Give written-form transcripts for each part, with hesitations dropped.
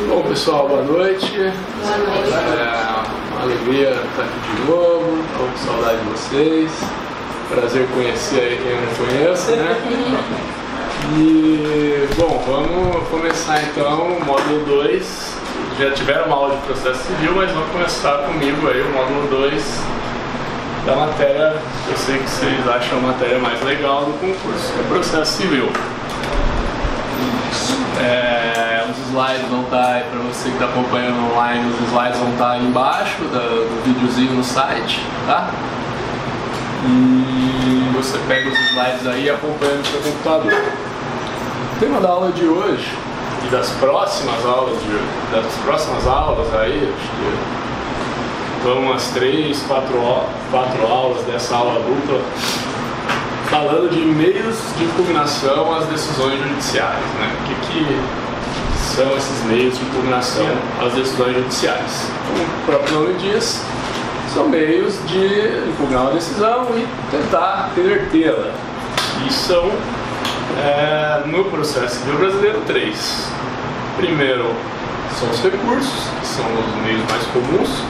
Bom, pessoal, boa noite. Uma alegria estar aqui de novo. Estou com saudade de vocês. Prazer conhecer aí quem eu não conheço, né? E, bom, vamos começar então o módulo 2. Já tiveram uma aula de processo civil, mas vamos começar comigo aí o módulo 2 da matéria que eu sei que vocês acham a matéria mais legal do concurso, que é processo civil. Os slides vão estar aí para você que está acompanhando online, os slides vão estar aí embaixo do videozinho no site, tá? E você pega os slides aí e acompanha no seu computador. O tema da aula de hoje e das próximas aulas aí, acho que vão umas 3, 4 aulas dessa aula dupla, falando de meios de impugnação às decisões judiciais, né? O que são esses meios de impugnação às decisões judiciais? Como o próprio nome diz, são meios de impugnar uma decisão e tentar revertê-la. E são, no processo civil brasileiro, 3. Primeiro, são os recursos, que são os meios mais comuns.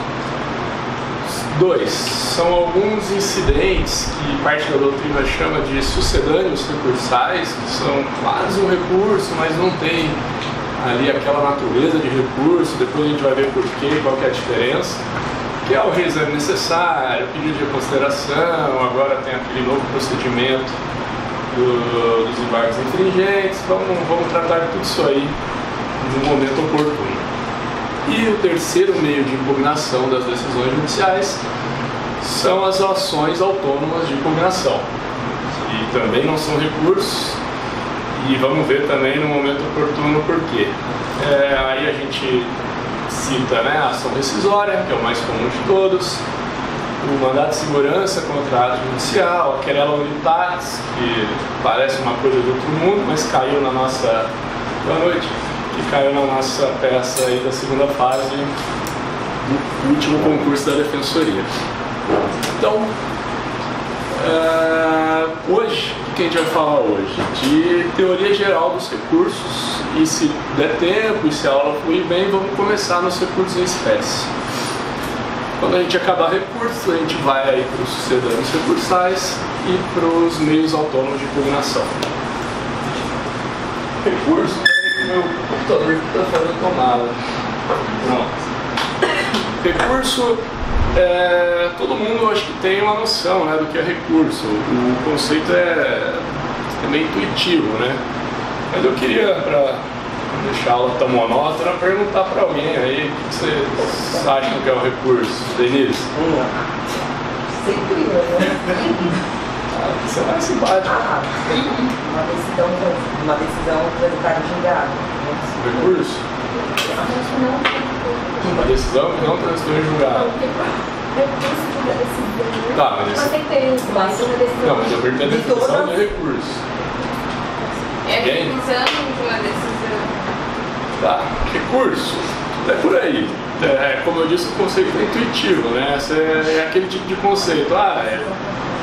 2, são alguns incidentes que parte da doutrina chama de sucedâneos recursais, que são quase um recurso, mas não tem ali aquela natureza de recurso. Depois a gente vai ver por quê, qual que é a diferença, que é o reexame necessário, pedido de reconsideração, agora tem aquele novo procedimento dos embargos infringentes. Vamos tratar de tudo isso aí no momento oportuno. E o terceiro meio de impugnação das decisões judiciais são as ações autônomas de impugnação, e também não são recursos, e vamos ver também no momento oportuno por quê. Aí a gente cita, né, a ação rescisória, que é o mais comum de todos, o mandado de segurança contra ato judicial, a querela unitatis, que parece uma coisa do outro mundo, mas caiu na nossa... Boa noite. Que caiu na nossa peça aí da segunda fase do último concurso da Defensoria. Então, hoje, o que a gente vai falar hoje? De teoria geral dos recursos, e se der tempo e se a aula fluir bem, vamos começar nos recursos em espécie. Quando a gente acabar recursos, a gente vai aí para os sucedâneos recursais e para os meios autônomos de impugnação. Recurso. Meu computador está fazendo tomada. Pronto. Recurso, todo mundo acho que tem uma noção, né, do que é recurso. O conceito é meio intuitivo, né? Mas eu queria, para deixar a aula tão monótona, perguntar para alguém aí o que vocês acham que é o recurso. Denise? Sempre eu, né? Você é mais simpático. Uma decisão transitada em julgado. Recurso? Uma decisão que não transitou em julgado. Tá, mas Você tem uma decisão. não, mas eu perguntei a definição de recurso. É definição de uma decisão. Tá, recurso. É por aí. Como eu disse, o conceito é intuitivo, né? É aquele tipo de conceito.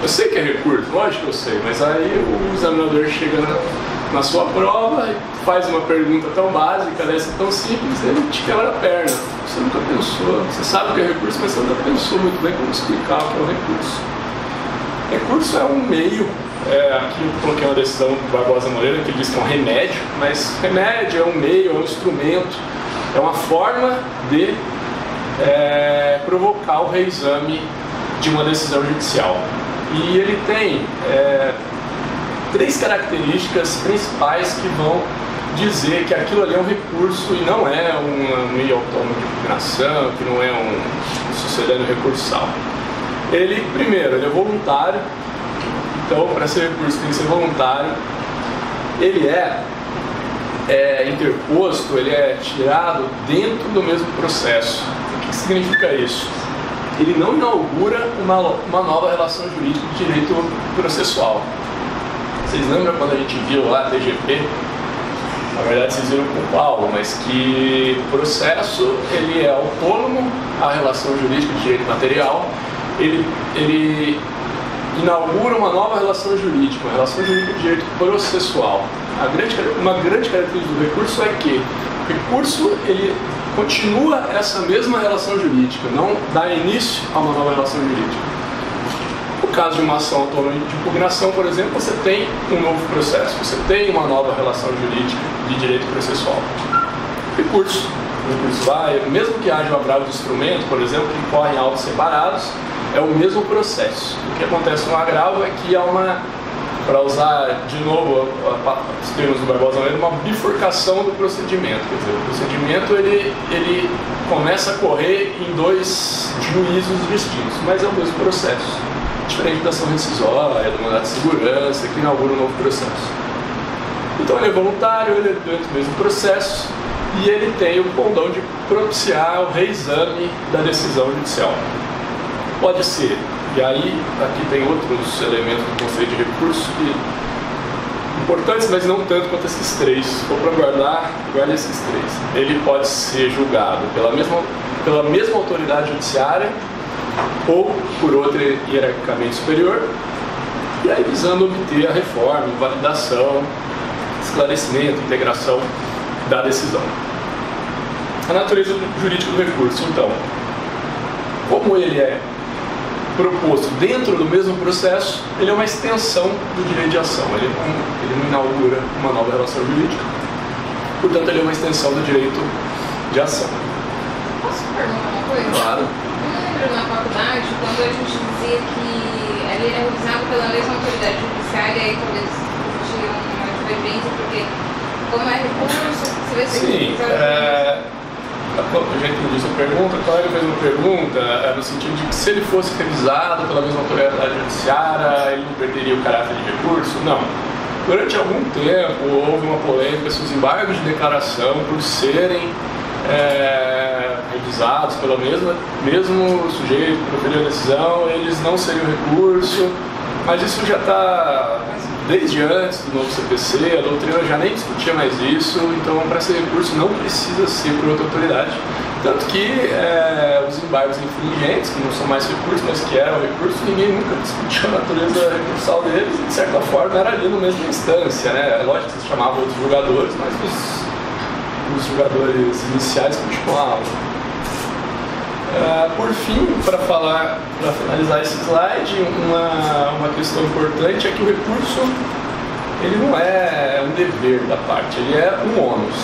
Eu sei que é recurso, lógico que eu sei, mas aí o examinador chega na sua prova e faz uma pergunta tão básica, dessa tão simples, ele te quebra a perna. Você nunca pensou, você sabe o que é recurso, mas você nunca pensou muito bem como explicar o que é o recurso. Recurso é um meio, aqui eu coloquei uma decisão do Barbosa Moreira que diz que é um remédio, mas remédio é um meio, é um instrumento, é uma forma de provocar o reexame de uma decisão judicial. E ele tem 3 características principais que vão dizer que aquilo ali é um recurso e não é um meio autônomo de impugnação, que não é um sucedâneo recursal. Primeiro, ele é voluntário, então para ser recurso tem que ser voluntário. Ele é interposto, ele é tirado dentro do mesmo processo. O que significa isso? Ele não inaugura uma nova relação jurídica de direito processual. Vocês lembram quando a gente viu lá a TGP? Na verdade vocês viram com o Paulo, mas que o processo ele é autônomo à relação jurídica de direito material. Ele inaugura uma nova relação jurídica de direito processual. Uma grande característica do recurso é que o recurso ele continua essa mesma relação jurídica, não dá início a uma nova relação jurídica. No caso de uma ação autônoma de impugnação, por exemplo, você tem um novo processo, você tem uma nova relação jurídica de direito processual. Recurso. O recurso vai, mesmo que haja um agravo de instrumento, por exemplo, que correm autos separados, é o mesmo processo. O que acontece no agravo é que há uma, para usar de novo os termos do Barbosa, uma bifurcação do procedimento. Quer dizer, o procedimento ele começa a correr em dois juízos distintos, mas é o mesmo processo. Diferente da ação rescisória, do mandato de segurança, que inaugura um novo processo. Então ele é voluntário, ele é dentro do mesmo processo e ele tem o condão de propiciar o reexame da decisão judicial. Pode ser, e aí aqui tem outros elementos do conceito de recurso que importantes, mas não tanto quanto esses três. Se for para guardar, guarda esses três. Ele pode ser julgado pela mesma autoridade judiciária ou por outra hierarquicamente superior, e aí visando obter a reforma, validação, esclarecimento, integração da decisão. A natureza jurídica do recurso, então, como ele é proposto dentro do mesmo processo, ele é uma extensão do direito de ação, ele não inaugura uma nova relação jurídica, portanto ele é uma extensão do direito de ação. Posso perguntar uma coisa? Claro. Na faculdade, quando a gente dizia que ele era revisado pela mesma autoridade judiciária e talvez existia uma divergência, porque como é recurso, se você sim, eu já entendi sua pergunta. Qual era a mesma pergunta? No sentido de que se ele fosse revisado pela mesma autoridade judiciária, ele não perderia o caráter de recurso? Não. Durante algum tempo houve uma polêmica se os embargos de declaração, por serem revisados pelo mesmo sujeito que proferiu a decisão, eles não seriam recurso, mas isso já está desde antes do novo CPC, a doutrina já nem discutia mais isso, então para ser recurso não precisa ser por outra autoridade. Tanto que os embargos infringentes, que não são mais recursos, mas que eram recursos, ninguém nunca discutiu a natureza recursal deles, e de certa forma era ali na mesma instância, né? É lógico que se chamavam outros julgadores, mas os julgadores iniciais continuavam. Por fim, para finalizar esse slide, uma questão importante é que o recurso ele não é um dever da parte, ele é um ônus,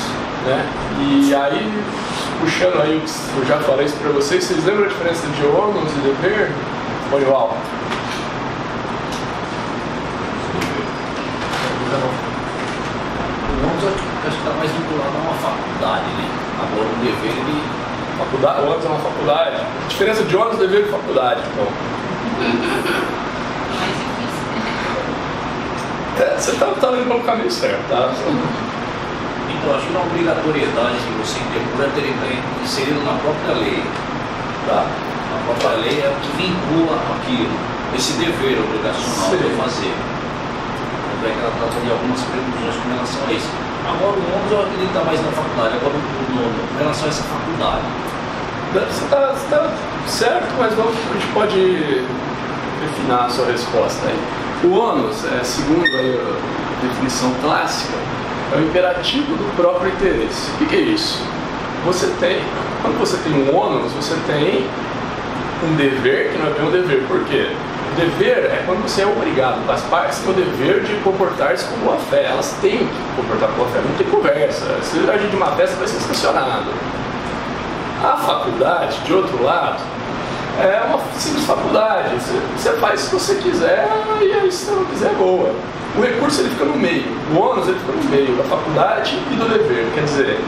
né? E aí, puxando aí o que eu já falei isso para vocês lembram a diferença de ônus e dever? Onival? O ônus acho que está mais vinculado a uma faculdade, né? Agora o dever ele... Faculdade, ônus é uma faculdade. A diferença de ônus, dever e faculdade, então. Você está indo pelo caminho certo, tá? Então, acho que na obrigatoriedade que você interpor é inserido na própria lei. Tá? A própria lei é o que vincula aquilo, esse dever obrigacional de fazer. Tanto é que ela trata de algumas previsões com relação a isso. Agora o ônus eu acredito que está mais na faculdade, agora com relação a essa faculdade. Você está certo, mas a gente pode refinar a sua resposta aí. O ônus, segundo a definição clássica, é o imperativo do próprio interesse. O que é isso? Quando você tem um ônus, você tem um dever que não é bem um dever. Por quê? O dever é quando você é obrigado. As partes têm o dever de comportar-se com boa fé. Elas têm que comportar com boa fé, não tem conversa. Se agir de má fé, você vai ser sancionado. A faculdade, de outro lado, é uma simples faculdade. Você faz se você quiser e aí se você não quiser, boa. O recurso ele fica no meio. O ônus ele fica no meio da faculdade e do dever. Quer dizer,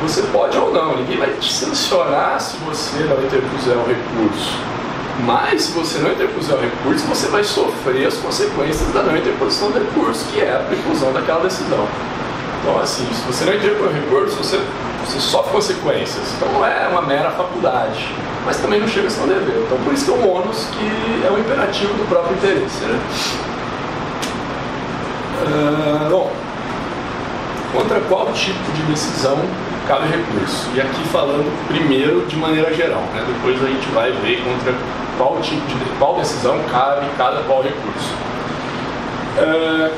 você pode ou não. Ninguém vai te sancionar se você não interpuser o recurso. Mas se você não interpuser o recurso, você vai sofrer as consequências da não interposição do recurso, que é a preclusão daquela decisão. Então, assim, se você não interpor o recurso, você sofre consequências. Então não é uma mera faculdade, mas também não chega a ser um dever. Então por isso que é um ônus que é um imperativo do próprio interesse, né? Bom, contra qual tipo de decisão cabe recurso? E aqui falando primeiro de maneira geral, né? Depois a gente vai ver contra qual decisão cabe cada qual recurso.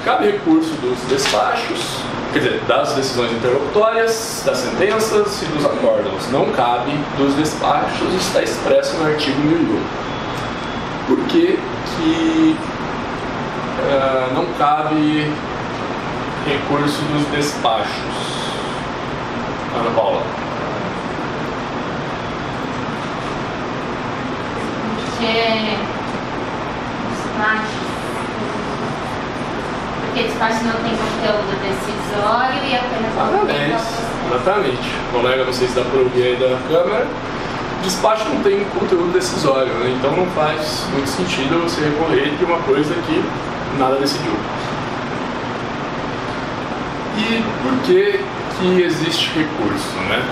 Cabe recurso dos despachos, quer dizer, das decisões interlocutórias, das sentenças e dos acórdãos. Não cabe dos despachos, está expresso no artigo 1001. Por que não cabe recurso dos despachos? Ana Paula. Porque despacho não tem conteúdo decisório e apenas Exatamente. Colega, vocês da PROG e da Câmara, despacho não tem conteúdo decisório, né? Então não faz muito sentido você recorrer de uma coisa que nada decidiu. E por que existe recurso, né?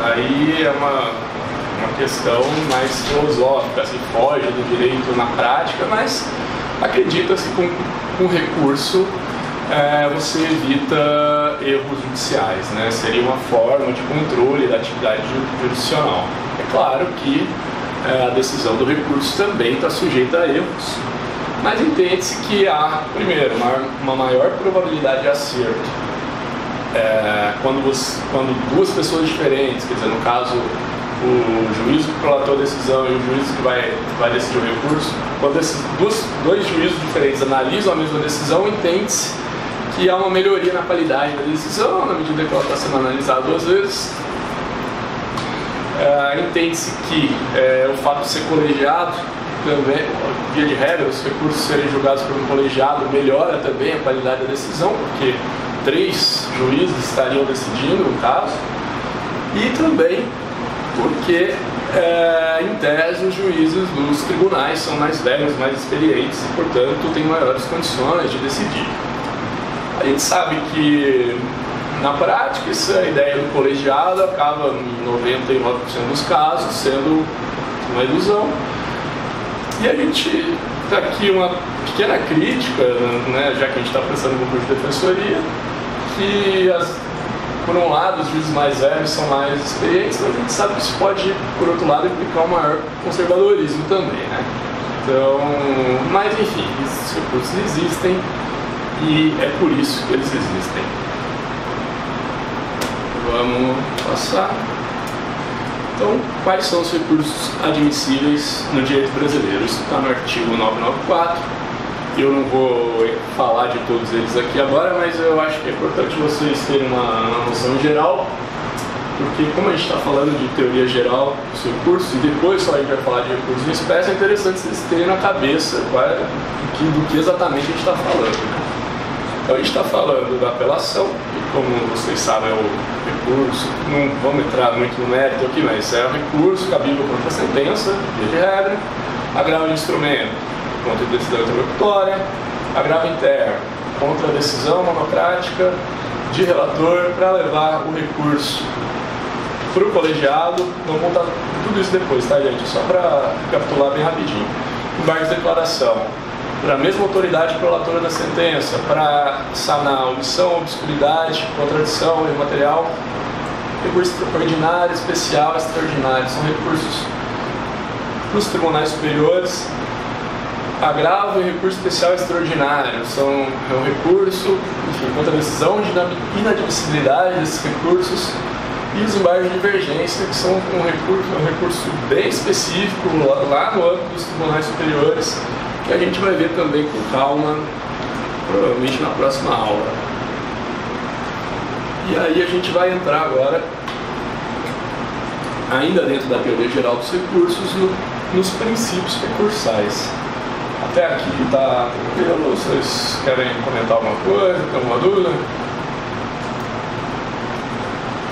Aí é uma questão mais filosófica, assim, foge do direito na prática, mas acredita-se que com recurso você evita erros judiciais, né? Seria uma forma de controle da atividade jurisdicional. É claro que a decisão do recurso também está sujeita a erros, mas entende-se que há, primeiro, uma maior probabilidade de acerto quando duas pessoas diferentes, quer dizer, no caso o juiz que prolatou a decisão e o juiz que vai decidir o recurso, quando esses dois juízos diferentes analisam a mesma decisão, entende-se que há uma melhoria na qualidade da decisão, na medida que ela está sendo analisada duas vezes. Entende-se que o fato de ser colegiado, também, via de regra, os recursos serem julgados por um colegiado melhora também a qualidade da decisão, porque 3 juízes estariam decidindo o caso, e também porque, em tese, os juízes dos tribunais são mais velhos, mais experientes e, portanto, têm maiores condições de decidir. A gente sabe que, na prática, essa ideia do colegiado acaba, em 99% dos casos, sendo uma ilusão. E a gente está aqui uma pequena crítica, né, já que a gente está pensando no curso de defensoria, que por um lado, os juízes mais velhos são mais experientes, mas a gente sabe que isso pode, por outro lado, implicar um maior conservadorismo também, né? Então, mas enfim, esses recursos existem e é por isso que eles existem. Vamos passar. Então, quais são os recursos admissíveis no direito brasileiro? Isso está no artigo 994. Eu não vou falar de todos eles aqui agora, mas eu acho que é importante vocês terem uma noção geral, porque como a gente está falando de teoria geral dos recursos, e depois só a gente vai falar de recursos em espécie, é interessante vocês terem na cabeça do que exatamente a gente está falando, né? Então a gente está falando da apelação, que como vocês sabem é o recurso, não vamos entrar muito no mérito aqui, mas é o recurso cabível contra a sentença, via de regra, agravo de instrumento contra a decisão interlocutória, agravo interno contra a decisão monocrática de relator para levar o recurso para o colegiado. Vamos montar tudo isso depois, tá, gente? Só para recapitular bem rapidinho. Embargos de declaração para a mesma autoridade prolatora da sentença, para sanar omissão, obscuridade, contradição, erro material. Recurso ordinário, especial, extraordinário, são recursos para os tribunais superiores. Agravo e recurso especial extraordinário é um recurso, enfim, contra a decisão de inadmissibilidade desses recursos, e os embargos de divergência, que são um recurso bem específico lá no âmbito dos tribunais superiores, que a gente vai ver também com calma, provavelmente na próxima aula. E aí a gente vai entrar agora, ainda dentro da teoria geral dos recursos, nos princípios recursais. Até aqui está tranquilo? Vocês querem comentar alguma coisa? Tem alguma dúvida?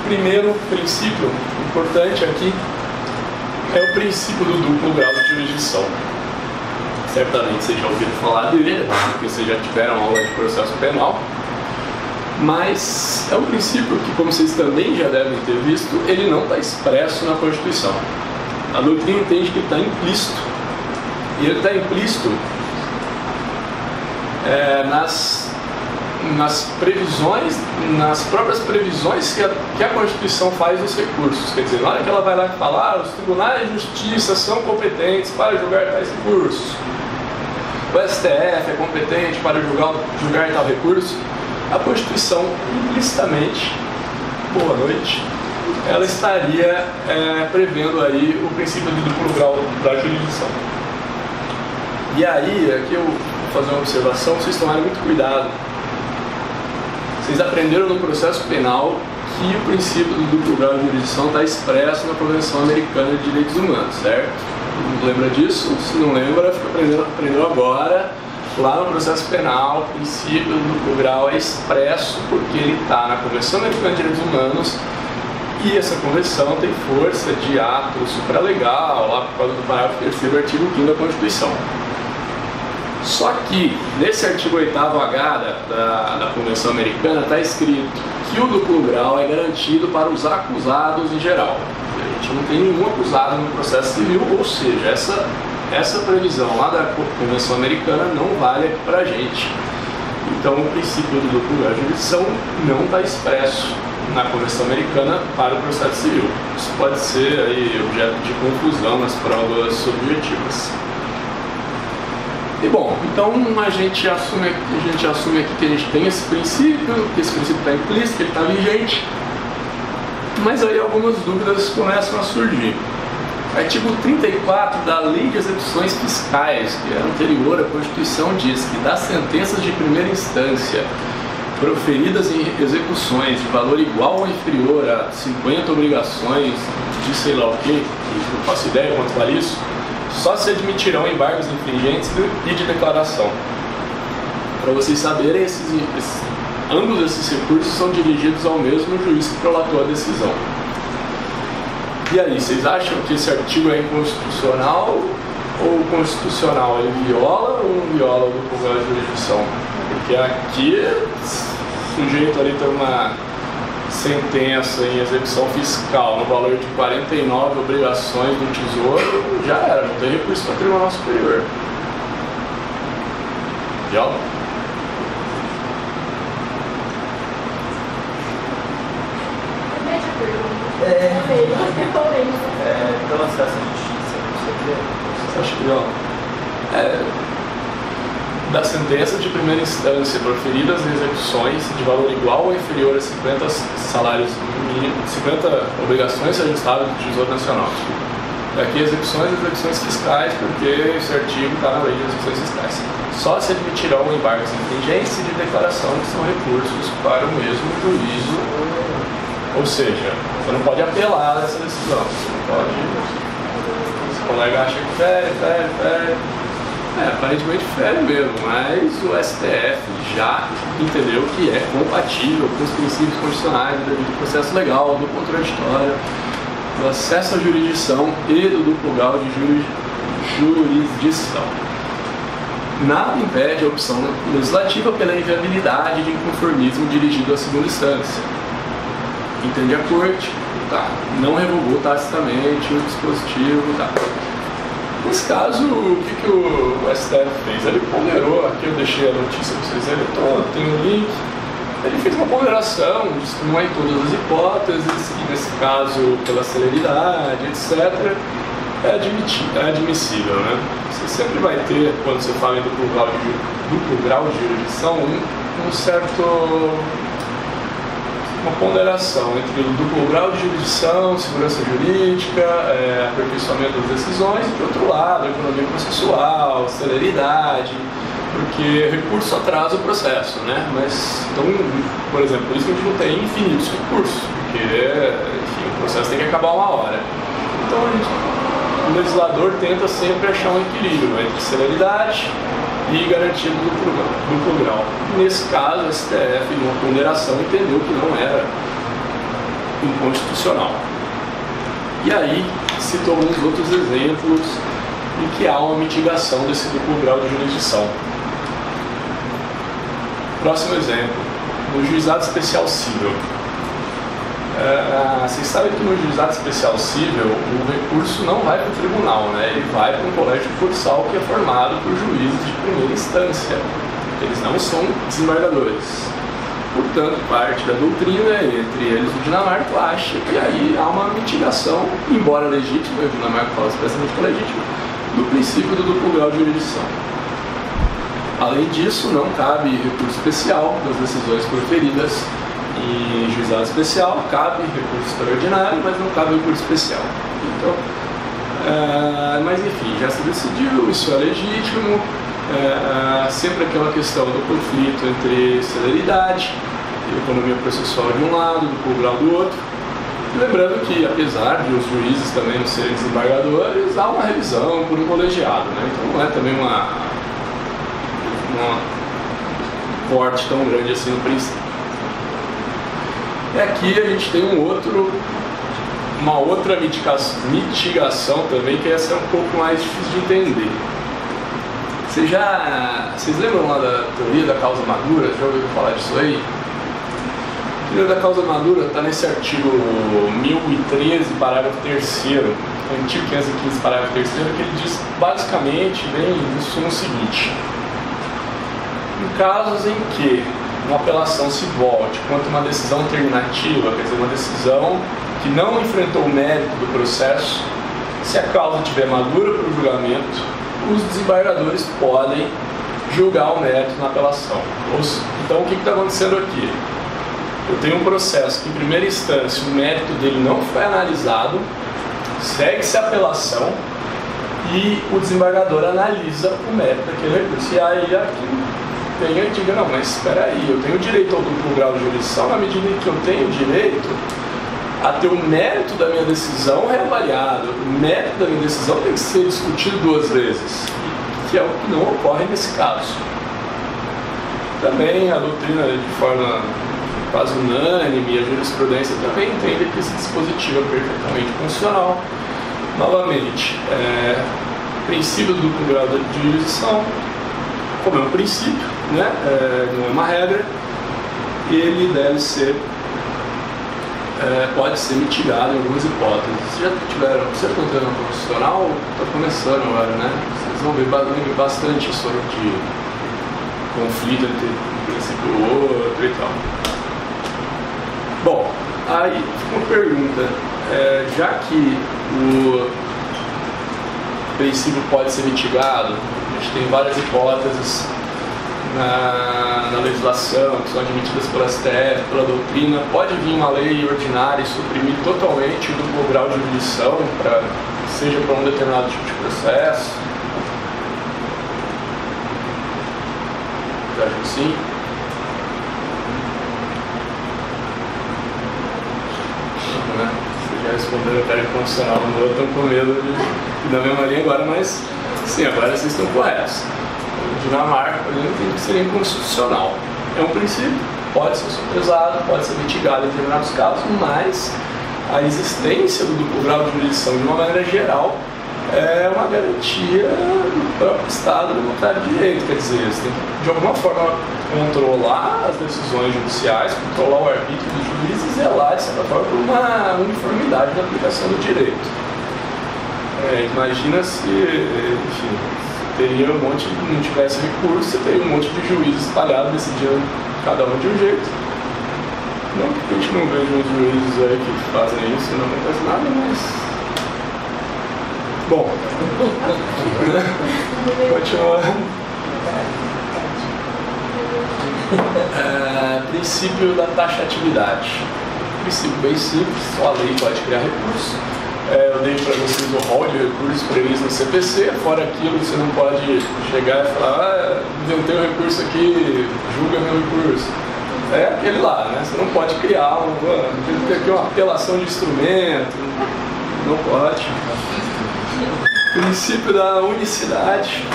Primeiro princípio importante aqui é o princípio do duplo grau de jurisdição. Certamente vocês já ouviram falar dele, porque vocês já tiveram aula de processo penal. Mas é um princípio que, como vocês também já devem ter visto, ele não está expresso na Constituição. A doutrina entende que ele está implícito. E ele está implícito nas previsões, nas próprias previsões que a Constituição faz dos recursos. Quer dizer, na hora que ela vai lá e fala, os tribunais de justiça são competentes para julgar tais recursos. o STF é competente para julgar tal recurso, a Constituição implicitamente, boa noite, ela estaria prevendo aí o princípio do duplo grau da jurisdição. E aí, aqui eu vou fazer uma observação, vocês tomarem muito cuidado. Vocês aprenderam no processo penal que o princípio do duplo grau de jurisdição está expresso na Convenção Americana de Direitos Humanos, certo? Não lembra disso? Se não lembra, fica aprendendo agora. Lá no processo penal, o princípio do duplo grau é expresso porque ele está na Convenção Americana de Direitos Humanos e essa convenção tem força de ato supralegal, lá por causa do parágrafo 3º do artigo 5º da Constituição. Só que, nesse artigo 8º-H da Convenção Americana, está escrito que o duplo grau é garantido para os acusados em geral. A gente não tem nenhum acusado no processo civil, ou seja, essa previsão lá da Convenção Americana não vale aqui para a gente. Então, o princípio do duplo grau de jurisdição não está expresso na Convenção Americana para o processo civil. Isso pode ser aí objeto de confusão nas provas subjetivas. E bom, então a gente assume aqui que a gente tem esse princípio, que esse princípio está implícito, que ele está vigente, mas aí algumas dúvidas começam a surgir. Artigo 34 da Lei de Execuções Fiscais, que é anterior à Constituição, diz que das sentenças de primeira instância proferidas em execuções de valor igual ou inferior a 50 obrigações de sei lá o que, não faço ideia quanto vale isso, só se admitirão embargos infringentes e de declaração. Para vocês saberem, ambos esses recursos são dirigidos ao mesmo juiz que prolatou a decisão. E aí, vocês acham que esse artigo é inconstitucional ou o constitucional ele viola ou não viola o duplo grau de jurisdição? Porque aqui o sujeito ali tem uma sentença em execução fiscal no valor de 49 obrigações do Tesouro, já era, não tem recurso para o Tribunal Superior. Viola? Pelo acesso à justiça, Você acha que viola? Da sentença de primeira instância proferidas em execuções de valor igual ou inferior a 50 salários mínimos, 50 obrigações ajustáveis do Tesouro Nacional. Aqui execuções fiscais, porque esse artigo está na Lei de Execuções Fiscais. Só se admitirão embargos infringentes e de declaração, que são recursos para o mesmo juízo. Ou seja, você não pode apelar dessa decisão. Você não pode. Esse colega acha que fere. Aparentemente fere mesmo, mas o STF já entendeu que é compatível com os princípios constitucionais do processo legal, do contraditório, do acesso à jurisdição e do duplo grau de jurisdição. Nada impede a opção legislativa pela inviabilidade de inconformismo dirigido à segunda instância. Entende a Corte, não revogou tacitamente o dispositivo, Nesse caso, o que o STF fez? Ele ponderou, aqui eu deixei a notícia para vocês verem toda, tem um link. Ele fez uma ponderação, disse que não é em todas as hipóteses, que nesse caso, pela celeridade, etc., é admissível, né? Você sempre vai ter, quando você fala em duplo grau de jurisdição, uma ponderação entre o duplo grau de jurisdição, segurança jurídica, aperfeiçoamento das decisões, e, por outro lado, economia processual, celeridade, porque recurso atrasa o processo, né? Mas, então, por exemplo, por isso que a gente não tem infinitos recursos, porque, enfim, o processo tem que acabar uma hora. Então, o legislador tenta sempre achar um equilíbrio entre celeridade e garantia do duplo grau. Nesse caso, a STF, numa ponderação, entendeu que não era inconstitucional. E aí, citou alguns outros exemplos em que há uma mitigação desse duplo grau de jurisdição. Próximo exemplo, no juizado especial cível. Vocês sabem que no juizado especial cível o recurso não vai para o tribunal, né? Ele vai para um colégio concursal que é formado por juízes de primeira instância. Eles não são desembargadores. Portanto, parte da doutrina, entre eles o Dinamarca, acha que aí há uma mitigação, embora legítima, o Dinamarca fala expressamente que é legítima, do princípio do duplo grau de jurisdição. Além disso, não cabe recurso especial das decisões proferidas em juizado especial, cabe recurso extraordinário, mas não cabe recurso especial. Então, mas enfim, já se decidiu, isso é legítimo, sempre aquela questão do conflito entre celeridade e economia processual de um lado, do plural do outro. Lembrando que, apesar de os juízes também não serem desembargadores, há uma revisão por um colegiado, né? Então não é também uma corte tão grande assim no princípio. E aqui a gente tem uma outra mitigação também, que essa é um pouco mais difícil de entender. Vocês lembram lá da teoria da causa madura? Já ouviram falar disso aí? A teoria da causa madura está nesse artigo 1013, parágrafo 3º, artigo 515, parágrafo 3º, que ele diz basicamente, bem, isso no seguinte: em casos em que uma apelação se volte contra uma decisão terminativa, quer dizer, uma decisão que não enfrentou o mérito do processo, se a causa estiver madura para o julgamento, os desembargadores podem julgar o mérito na apelação. Então, o que está acontecendo aqui? Eu tenho um processo que, em primeira instância, o mérito dele não foi analisado, segue-se a apelação e o desembargador analisa o mérito daquele recurso. E aí, aqui vem e diga: não, mas espera aí, eu tenho direito ao duplo grau de jurisdição na medida em que eu tenho direito a ter o mérito da minha decisão reavaliado. O mérito da minha decisão tem que ser discutido 2 vezes, que é o que não ocorre nesse caso. Também a doutrina, de forma quase unânime, e a jurisprudência também entende que esse dispositivo é perfeitamente funcional. Novamente, princípio do duplo grau de jurisdição, como é um princípio, né? Não é uma regra, ele deve ser, pode ser mitigado em algumas hipóteses. Vocês já tiveram, você está entrando no profissional, está começando agora, né? Vocês vão ver bastante sobre de conflito entre um princípio e outro e tal. Bom, aí uma pergunta: já que o princípio pode ser mitigado, a gente tem várias hipóteses na legislação que são admitidas pela STF, pela doutrina. Pode vir uma lei ordinária e suprimir totalmente o duplo grau de jurisdição, seja para um determinado tipo de processo? Eu acho que sim. Vocês já responderam a carga constitucional, não estou com medo de dar mesma linha agora, mas sim, agora vocês estão corretos. Dinamarca, por exemplo, tem que ser inconstitucional. É um princípio, pode ser sobrepesado, pode ser mitigado em determinados casos, mas a existência do duplo grau de jurisdição, de uma maneira geral, é uma garantia do próprio Estado democrático de direito. Quer dizer, você tem que, de alguma forma, controlar as decisões judiciais, controlar o arbítrio dos juízes e zelar, de certa forma, por uma uniformidade na aplicação do direito. Imagina se, enfim, teria um monte, não tivesse recurso, você teria um monte de juízes espalhados decidindo cada um de um jeito. Não que a gente não veja uns juízes aí que fazem isso e não acontece nada, mas... Bom, continuando. Princípio da taxatividade. Princípio bem simples, só a lei pode criar recurso. Eu dei para vocês o rol de recursos previstos no CPC, fora aquilo você não pode chegar e falar: inventei um recurso aqui, julga meu recurso. É aquele lá, né? Você não pode criar uma apelação de instrumento, não pode. Princípio da unicidade.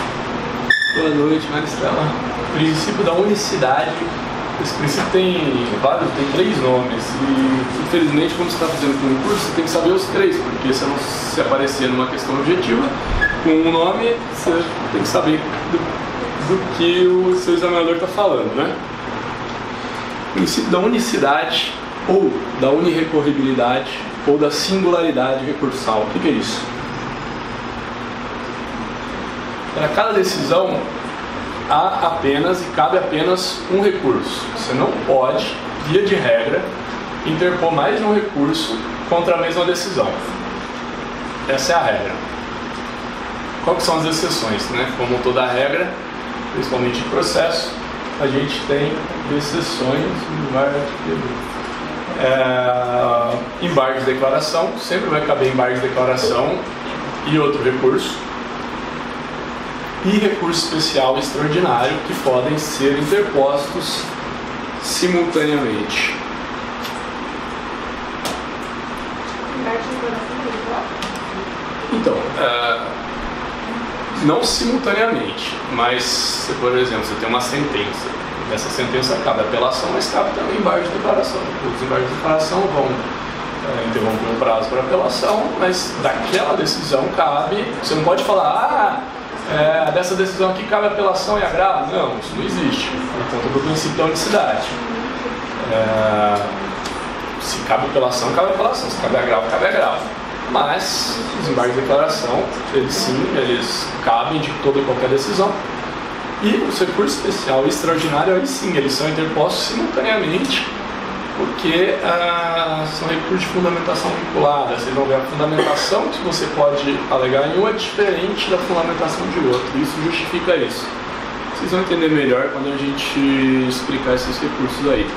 Boa noite, Maristela. Princípio da unicidade. Esse princípio tem 3 nomes e, infelizmente, quando você está fazendo com um curso, você tem que saber os 3, porque se não se aparecer numa questão objetiva, com um nome, você tem que saber do que o seu examinador está falando, né? Princípio da unicidade, ou da unirrecorribilidade, ou da singularidade recursal. O que é isso? Para cada decisão, há apenas e cabe apenas um recurso. Você não pode, via de regra, interpor mais de um recurso contra a mesma decisão. Essa é a regra. Quais são as exceções, né? Como toda regra, principalmente em processo, a gente tem exceções em embargo de declaração, sempre vai caber embargo de declaração e outro recurso, e recurso especial e extraordinário que podem ser interpostos simultaneamente. Então, não simultaneamente, mas, por exemplo, você tem uma sentença. Essa sentença cabe apelação, mas cabe também embargo de declaração. Os embargos de declaração vão interromper o prazo para apelação, mas daquela decisão cabe. Você não pode falar, dessa decisão aqui cabe apelação e agravo. Não, isso não existe, por conta do princípio da unicidade. Se cabe apelação, cabe apelação. Se cabe agravo, cabe agravo. Mas os embargos de declaração, eles cabem de toda e qualquer decisão. E o recurso especial e extraordinário, aí sim, eles são interpostos simultaneamente, porque são recursos de fundamentação vinculada. Vocês vão ver a fundamentação que você pode alegar em um é diferente da fundamentação de outro. Isso justifica isso. Vocês vão entender melhor quando a gente explicar esses recursos aí.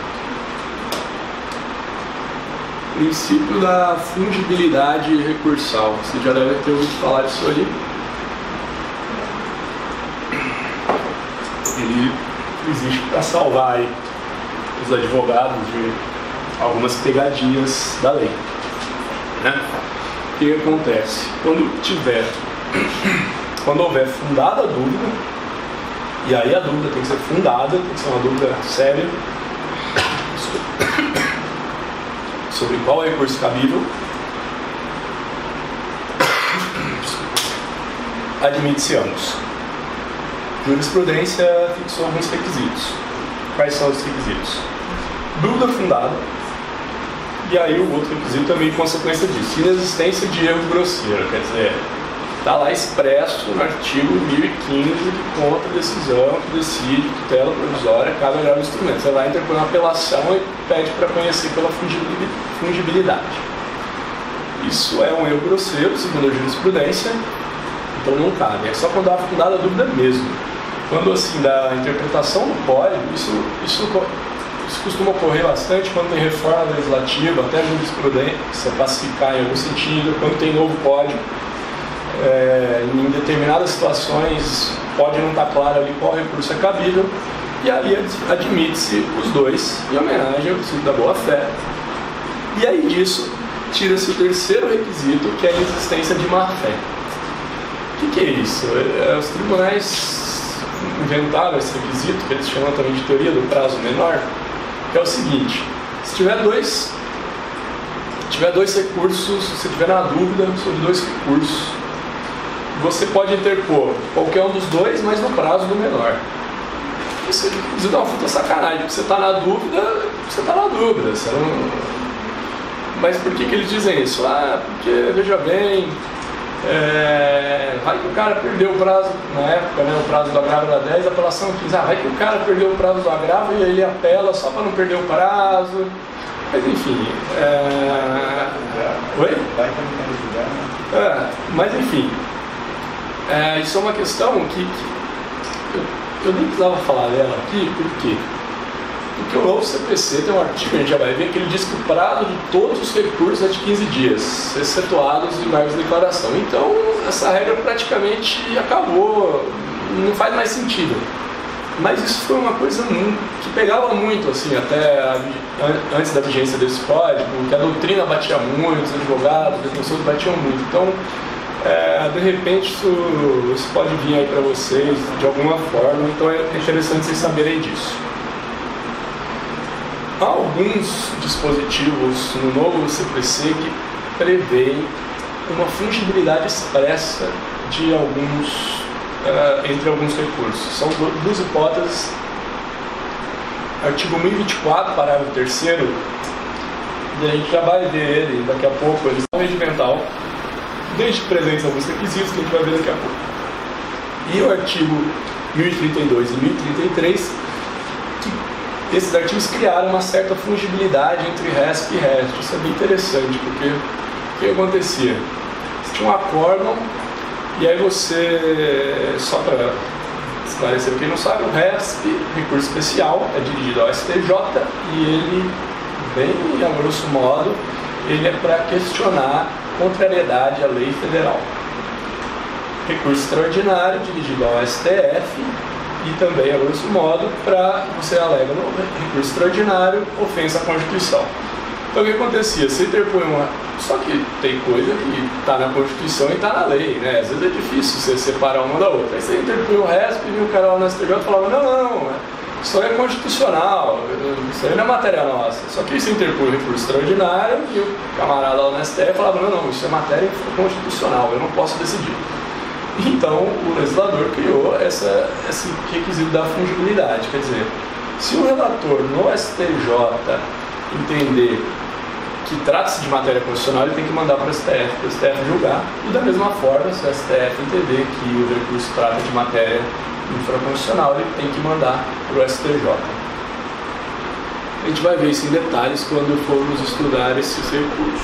Princípio da fungibilidade recursal. Você já deve ter ouvido falar disso ali. Ele existe para salvar aí os advogados de algumas pegadinhas da lei, né? O que acontece? Quando houver fundada a dúvida, e aí a dúvida tem que ser fundada, tem que ser uma dúvida séria sobre qual é o recurso cabível, admite-se ambos. Jurisprudência fixou alguns requisitos. Quais são os requisitos? Dúvida fundada, e aí o outro requisito é meio consequência disso. Inexistência de erro grosseiro, quer dizer, está lá expresso no artigo 1015 que contra a decisão que decide tutela provisória cabe agravo do instrumento. Você vai interpor uma apelação e pede para conhecer pela fungibilidade. Isso é um erro grosseiro, segundo a jurisprudência, então não cabe. É só quando há fundada a dúvida mesmo. Quando, assim, da interpretação do código, isso costuma ocorrer bastante quando tem reforma legislativa, até jurisprudência pacificar em algum sentido, quando tem novo código. Em determinadas situações pode não estar claro ali qual recurso é cabível, e aí admite-se os dois em homenagem ao princípio da boa-fé. E aí disso tira-se o terceiro requisito, que é a existência de má-fé. O que é isso? Os tribunais inventaram esse requisito, que eles chamam também de teoria do prazo menor, que é o seguinte: se tiver dois recursos, se você tiver na dúvida sobre dois recursos, você pode interpor qualquer um dos dois, mas no prazo do menor. Isso dá uma puta sacanagem, porque você está na dúvida, você está na dúvida. Você não... Mas por que eles dizem isso? Porque, veja bem, vai que o cara perdeu o prazo, na época, né, o prazo do agravo era 10, a apelação 15. Vai que o cara perdeu o prazo do agravo e ele apela só para não perder o prazo. Mas enfim, Oi? Mas enfim, isso é uma questão que eu nem precisava falar dela aqui, por quê? Porque o novo CPC tem um artigo, a gente já vai ver, que ele diz que o prazo de todos os recursos é de 15 dias, excetuados os embargos de declaração. Então, essa regra praticamente acabou, não faz mais sentido. Mas isso foi uma coisa que pegava muito, assim, até antes da vigência desse código, que a doutrina batia muito, os advogados, os defensores batiam muito. Então, de repente, isso pode vir aí para vocês de alguma forma, então é interessante vocês saberem disso. Há alguns dispositivos no novo CPC que prevêem uma fungibilidade expressa de entre alguns recursos. São duas hipóteses. Artigo 1024, parágrafo 3º, e a gente já vai ver ele daqui a pouco. Eles são regimental, desde presentes alguns requisitos que a gente vai ver daqui a pouco. E o artigo 1032 e 1033, que esses artigos criaram uma certa fungibilidade entre RESP e REST. Isso é bem interessante, porque o que acontecia? Você tinha um acórdão, e aí você, só para esclarecer quem não sabe, o RESP, recurso especial, é dirigido ao STJ e ele, bem a grosso modo, ele é para questionar contrariedade à lei federal. Recurso extraordinário, dirigido ao STF e também, a grosso modo, para você alega no recurso extraordinário ofensa à Constituição. Então o que acontecia? Você interpõe uma... Só que tem coisa que está na Constituição e está na lei, né? Às vezes é difícil você separar uma da outra. Aí você interpõe o RESP e o cara lá no STJ falava, não, isso aí é constitucional, isso aí não é matéria nossa. Só que você interpõe o recurso extraordinário e o camarada lá no STF falava, não, isso é matéria constitucional, eu não posso decidir. Então o legislador criou esse requisito da fungibilidade, quer dizer, se o relator no STJ entender que trata-se de matéria constitucional, ele tem que mandar para o STF julgar, e da mesma forma, se o STF entender que o recurso trata de matéria infraconstitucional, ele tem que mandar para o STJ. A gente vai ver isso em detalhes quando formos estudar esses recursos.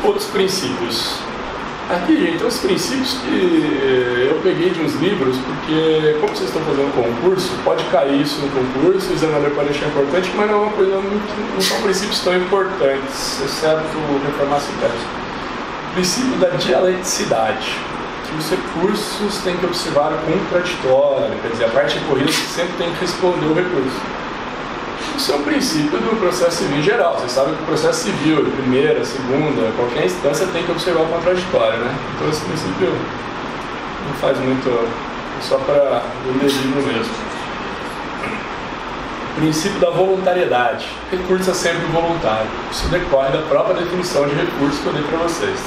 Outros princípios. Aqui, gente, os princípios que eu peguei de uns livros, porque como vocês estão fazendo concurso, pode cair isso no concurso, o examinador pode achar importante, mas não é uma coisa não são princípios tão importantes, exceto o reformação inversa. O princípio da dialeticidade, que os recursos têm que observar o contraditório, quer dizer, a parte recorrida sempre tem que responder o recurso. Isso é um princípio do processo civil em geral. Você sabe que o processo civil, primeira, segunda, qualquer instância tem que observar o contraditório, né? Então esse princípio não faz muito, é só para o livro mesmo. Princípio da voluntariedade. Recurso é sempre voluntário. Isso decorre da própria definição de recurso que eu dei para vocês.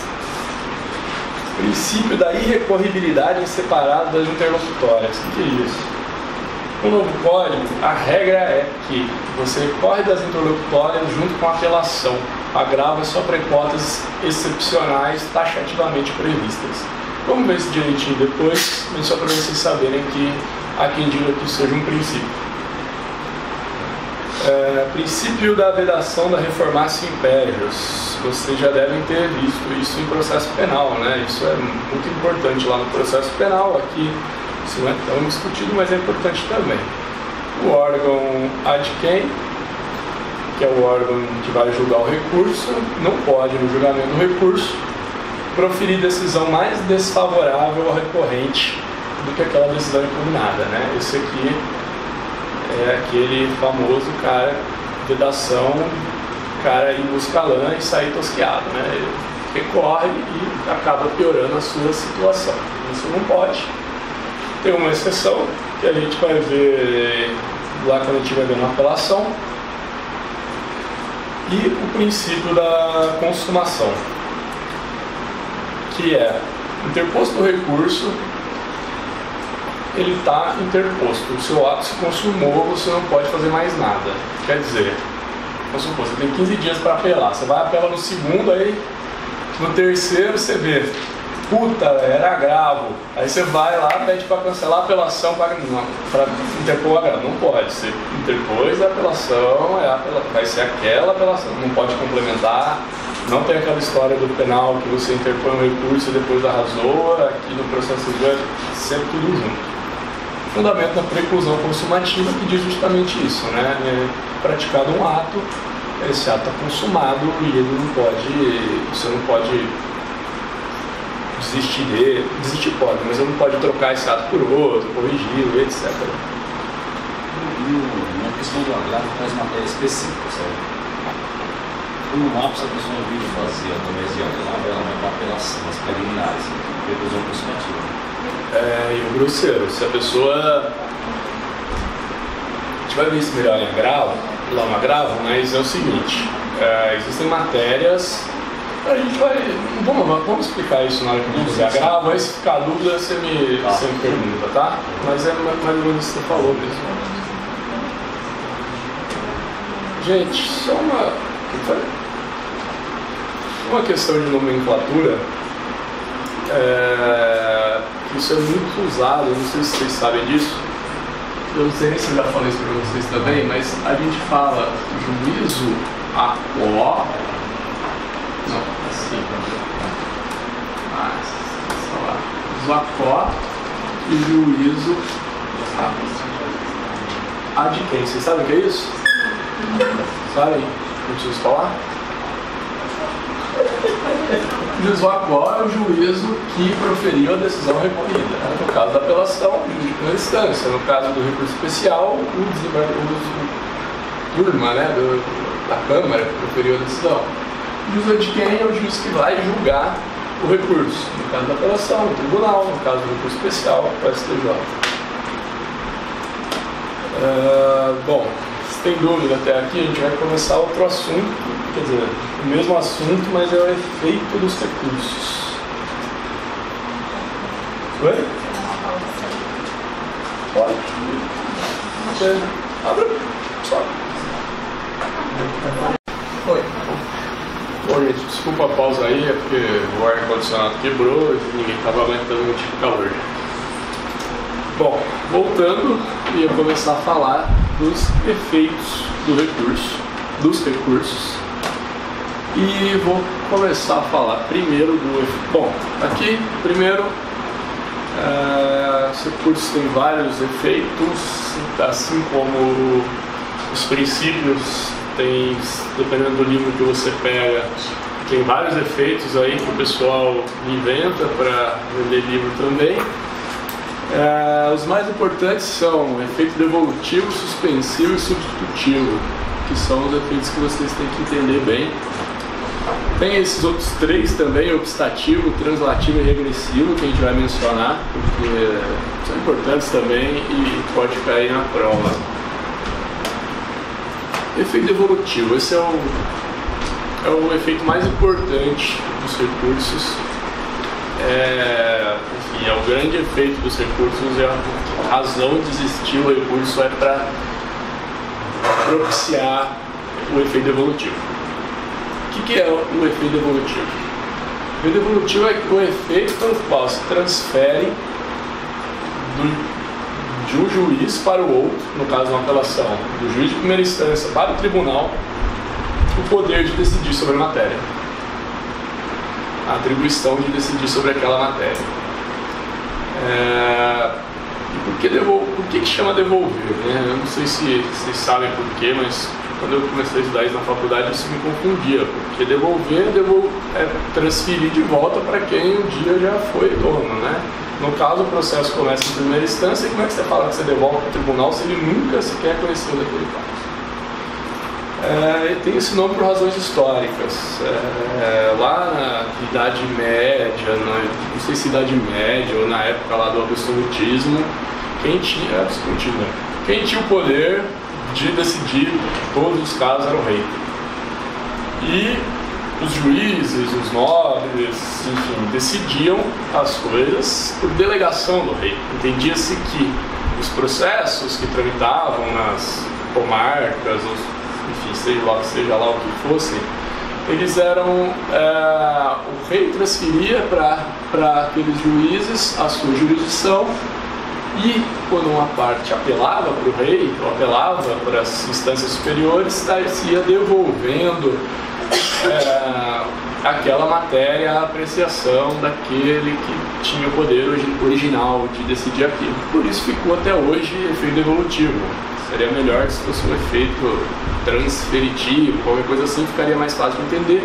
Princípio da irrecorribilidade em separado das interlocutórias. O que é isso? No novo código, a regra é que você recorre das interlocutórias junto com a apelação. Agravo é só para hipóteses excepcionais taxativamente previstas. Vamos ver isso direitinho depois, mas só para vocês saberem que há quem diga que isso seja um princípio. Princípio da vedação da reformatio imperios. Vocês já devem ter visto isso em processo penal, né? Isso é muito importante lá no processo penal. Aqui isso não é tão discutido, mas é importante também. O órgão ad quem, que é o órgão que vai julgar o recurso, não pode, no julgamento do recurso, proferir decisão mais desfavorável ao recorrente do que aquela decisão impugnada, né? Esse aqui é aquele famoso cara, vedação, cara ir buscar lã e sair tosqueado, né? Ele recorre e acaba piorando a sua situação. Isso não pode. Tem uma exceção que a gente vai ver lá quando a gente vai ver na apelação. E o princípio da consumação, que é interposto o recurso, ele está interposto. O seu ato se consumou, você não pode fazer mais nada. Quer dizer, vamos supor, você tem 15 dias para apelar. Você vai apelar no segundo, aí no terceiro você vê, puta, era agravo. Aí você vai lá, pede para cancelar a apelação para interpor o agravo. Não pode. Você interpôs a apelação, vai ser aquela apelação. Não pode complementar. Não tem aquela história do penal que você interpõe um recurso e depois arrasou. Aqui no processo civil é sempre tudo junto. Fundamento da preclusão consumativa, que diz justamente isso, né? É praticado um ato, esse ato está consumado e ele não pode, você não pode desistir dele, desistir pode, mas você não pode trocar esse ato por outro, corrigi-lo, etc. E a questão do agravo traz matéria específica, certo? No mapa, se a pessoa vir fazer através de agravo, ela vai para apelação, as preliminares, preclusão consumativa. E o grosseiro, se a pessoa... A gente vai ver isso melhor em agravo, lá no agravo, mas é o seguinte, existem matérias... A gente vai... Vamos explicar isso na hora que a gente fizer agravo, aí se ficar dúvida você me pergunta, tá? Mas é mais ou menos o que você falou mesmo. Gente, só uma questão de nomenclatura. Isso é muito usado, não sei se vocês sabem disso. Eu não sei nem se eu já falei isso para vocês também, mas a gente fala juízo a quo. Não, assim. Sei lá. Juízo a quo e juízo ad quem? Vocês sabem o que é isso? Sabem? Não preciso falar? Juízo a qual é o juízo que proferiu a decisão recorrida. No caso da apelação, juiz de primeira instância. No caso do recurso especial, o turma, né, da Câmara que proferiu a decisão. O juízo de quem é o juiz que vai julgar o recurso. No caso da apelação, o tribunal. No caso do recurso especial, o STJ. Bom, se tem dúvida até aqui, a gente vai começar outro assunto. Quer dizer, o mesmo assunto, mas é o efeito dos recursos. Oi? Pode. Abre. Só. Oi. Bom, gente, desculpa a pausa aí, é porque o ar-condicionado quebrou e ninguém estava aguentando muito de calor. Bom, voltando, ia começar a falar dos efeitos do recurso, dos recursos. E vou começar a falar primeiro do efeito. Bom, aqui, primeiro, os recursos têm vários efeitos, assim como os princípios têm, dependendo do livro que você pega, tem vários efeitos aí que o pessoal inventa para vender livro também. Os mais importantes são efeito devolutivo, suspensivo e substitutivo, que são os efeitos que vocês têm que entender bem. Tem esses outros três também, obstativo, translativo e regressivo, que a gente vai mencionar, porque são importantes também e pode cair na prova. Efeito devolutivo, esse é o efeito mais importante dos recursos. Enfim, é o grande efeito dos recursos e a razão de existir o recurso é para propiciar o efeito devolutivo. O que é o efeito devolutivo? O efeito devolutivo é o efeito pelo qual se transfere de um juiz para o outro, no caso de uma apelação, do juiz de primeira instância para o tribunal, o poder de decidir sobre a matéria, a atribuição de decidir sobre aquela matéria. Por que chama devolver? Né? Eu não sei se vocês sabem por quê, mas quando eu comecei a estudar isso na faculdade, isso me confundia, porque devolver é transferir de volta para quem um dia já foi dono, né? No caso, o processo começa em primeira instância, e como é que você fala que você devolve para o tribunal se ele nunca sequer conheceu daquele caso? Tem esse nome por razões históricas. Lá na Idade Média, não sei se Idade Média ou na época lá do absolutismo, quem tinha o poder de decidir todos os casos era o rei. E os juízes, os nobres, enfim, decidiam as coisas por delegação do rei. Entendia-se que os processos que tramitavam nas comarcas, enfim, seja lá o que fossem, eles eram... o rei transferia para aqueles juízes a sua jurisdição. E quando uma parte apelava para o rei, ou apelava para as instâncias superiores, se ia devolvendo aquela matéria à apreciação daquele que tinha o poder original de decidir aquilo. Por isso ficou até hoje efeito devolutivo. Seria melhor se fosse um efeito transferitivo, qualquer coisa assim, ficaria mais fácil de entender,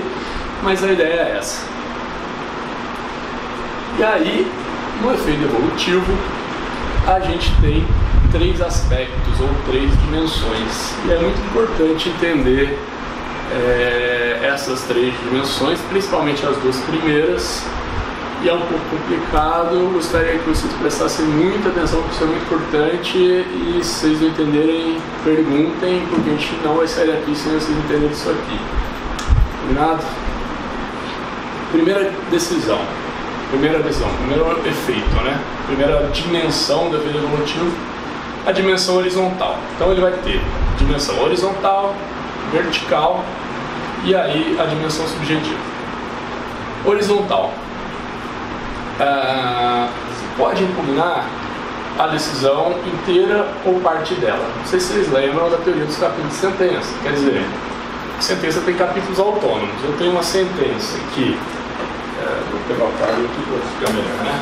mas a ideia é essa. E aí, no efeito devolutivo, a gente tem três aspectos ou três dimensões. E é muito importante entender essas três dimensões, principalmente as duas primeiras. E é um pouco complicado, eu gostaria que vocês prestassem muita atenção, porque isso é muito importante. E se vocês não entenderem, perguntem, porque a gente não vai sair daqui sem vocês entenderem isso aqui. Combinado? Primeira decisão. Primeiro efeito, né? Primeira dimensão do efeito devolutivo, a dimensão horizontal. Então ele vai ter dimensão horizontal, vertical e aí a dimensão subjetiva. Horizontal. Pode impugnar a decisão inteira ou parte dela. Não sei se vocês lembram da teoria dos capítulos de sentença. Quer dizer, a sentença tem capítulos autônomos. Eu tenho uma sentença que... vou pegar o quadro aqui para ficar melhor, né?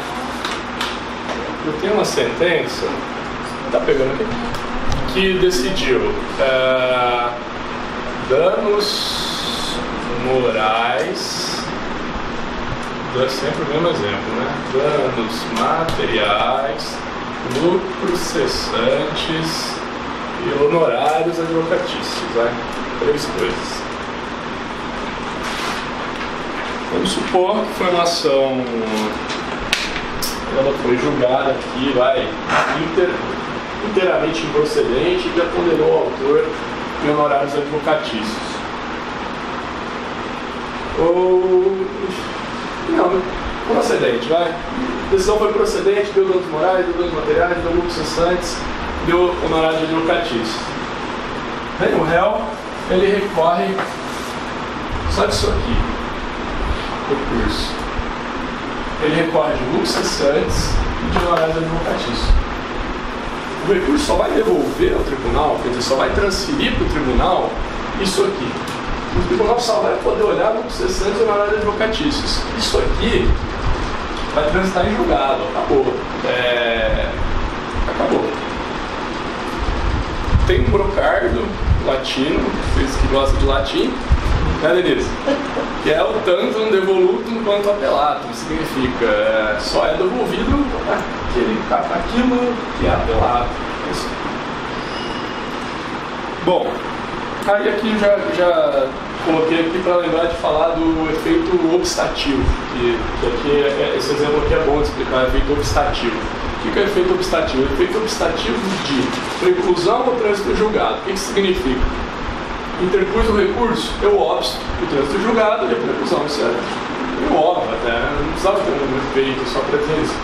eu tenho uma sentença, tá pegando aqui, que decidiu danos morais, dá sempre o mesmo exemplo, né? Danos materiais, lucros cessantes e honorários advocatícios, vai? 3 coisas. Vamos supor que foi uma ação, ela foi julgada aqui, vai, inteiramente improcedente e já condenou o autor em honorários advocatícios. Ou... não, procedente, vai. A decisão foi procedente, deu danos morais, deu danos materiais, deu lucros cessantes, deu honorários advocatícios. Aí o réu, ele recorre só disso aqui, recurso. Ele recorre de lucros cessantes e de honorários advocatícios. O recurso só vai devolver ao tribunal, quer dizer, só vai transferir para o tribunal isso aqui. O tribunal só vai poder olhar lucros cessantes e honorários advocatícios. Isso aqui vai transitar em julgado, acabou. Acabou. Tem um brocardo latino, vocês que gostam de latim, né, Denise? Que é o tantum devolutum quanto appellatum, significa só é devolvido aquilo que é apelado. Bom, aí aqui já coloquei aqui para lembrar de falar do efeito obstativo, que aqui esse exemplo aqui é bom de explicar, o efeito obstativo. O que é o efeito obstativo? O efeito obstativo de preclusão ao trânsito julgado. O que significa? Interpus o recurso, eu obsto o trânsito julgado e a preclusão. Isso é óbvio até, não precisava ter um efeito só para dizer isso.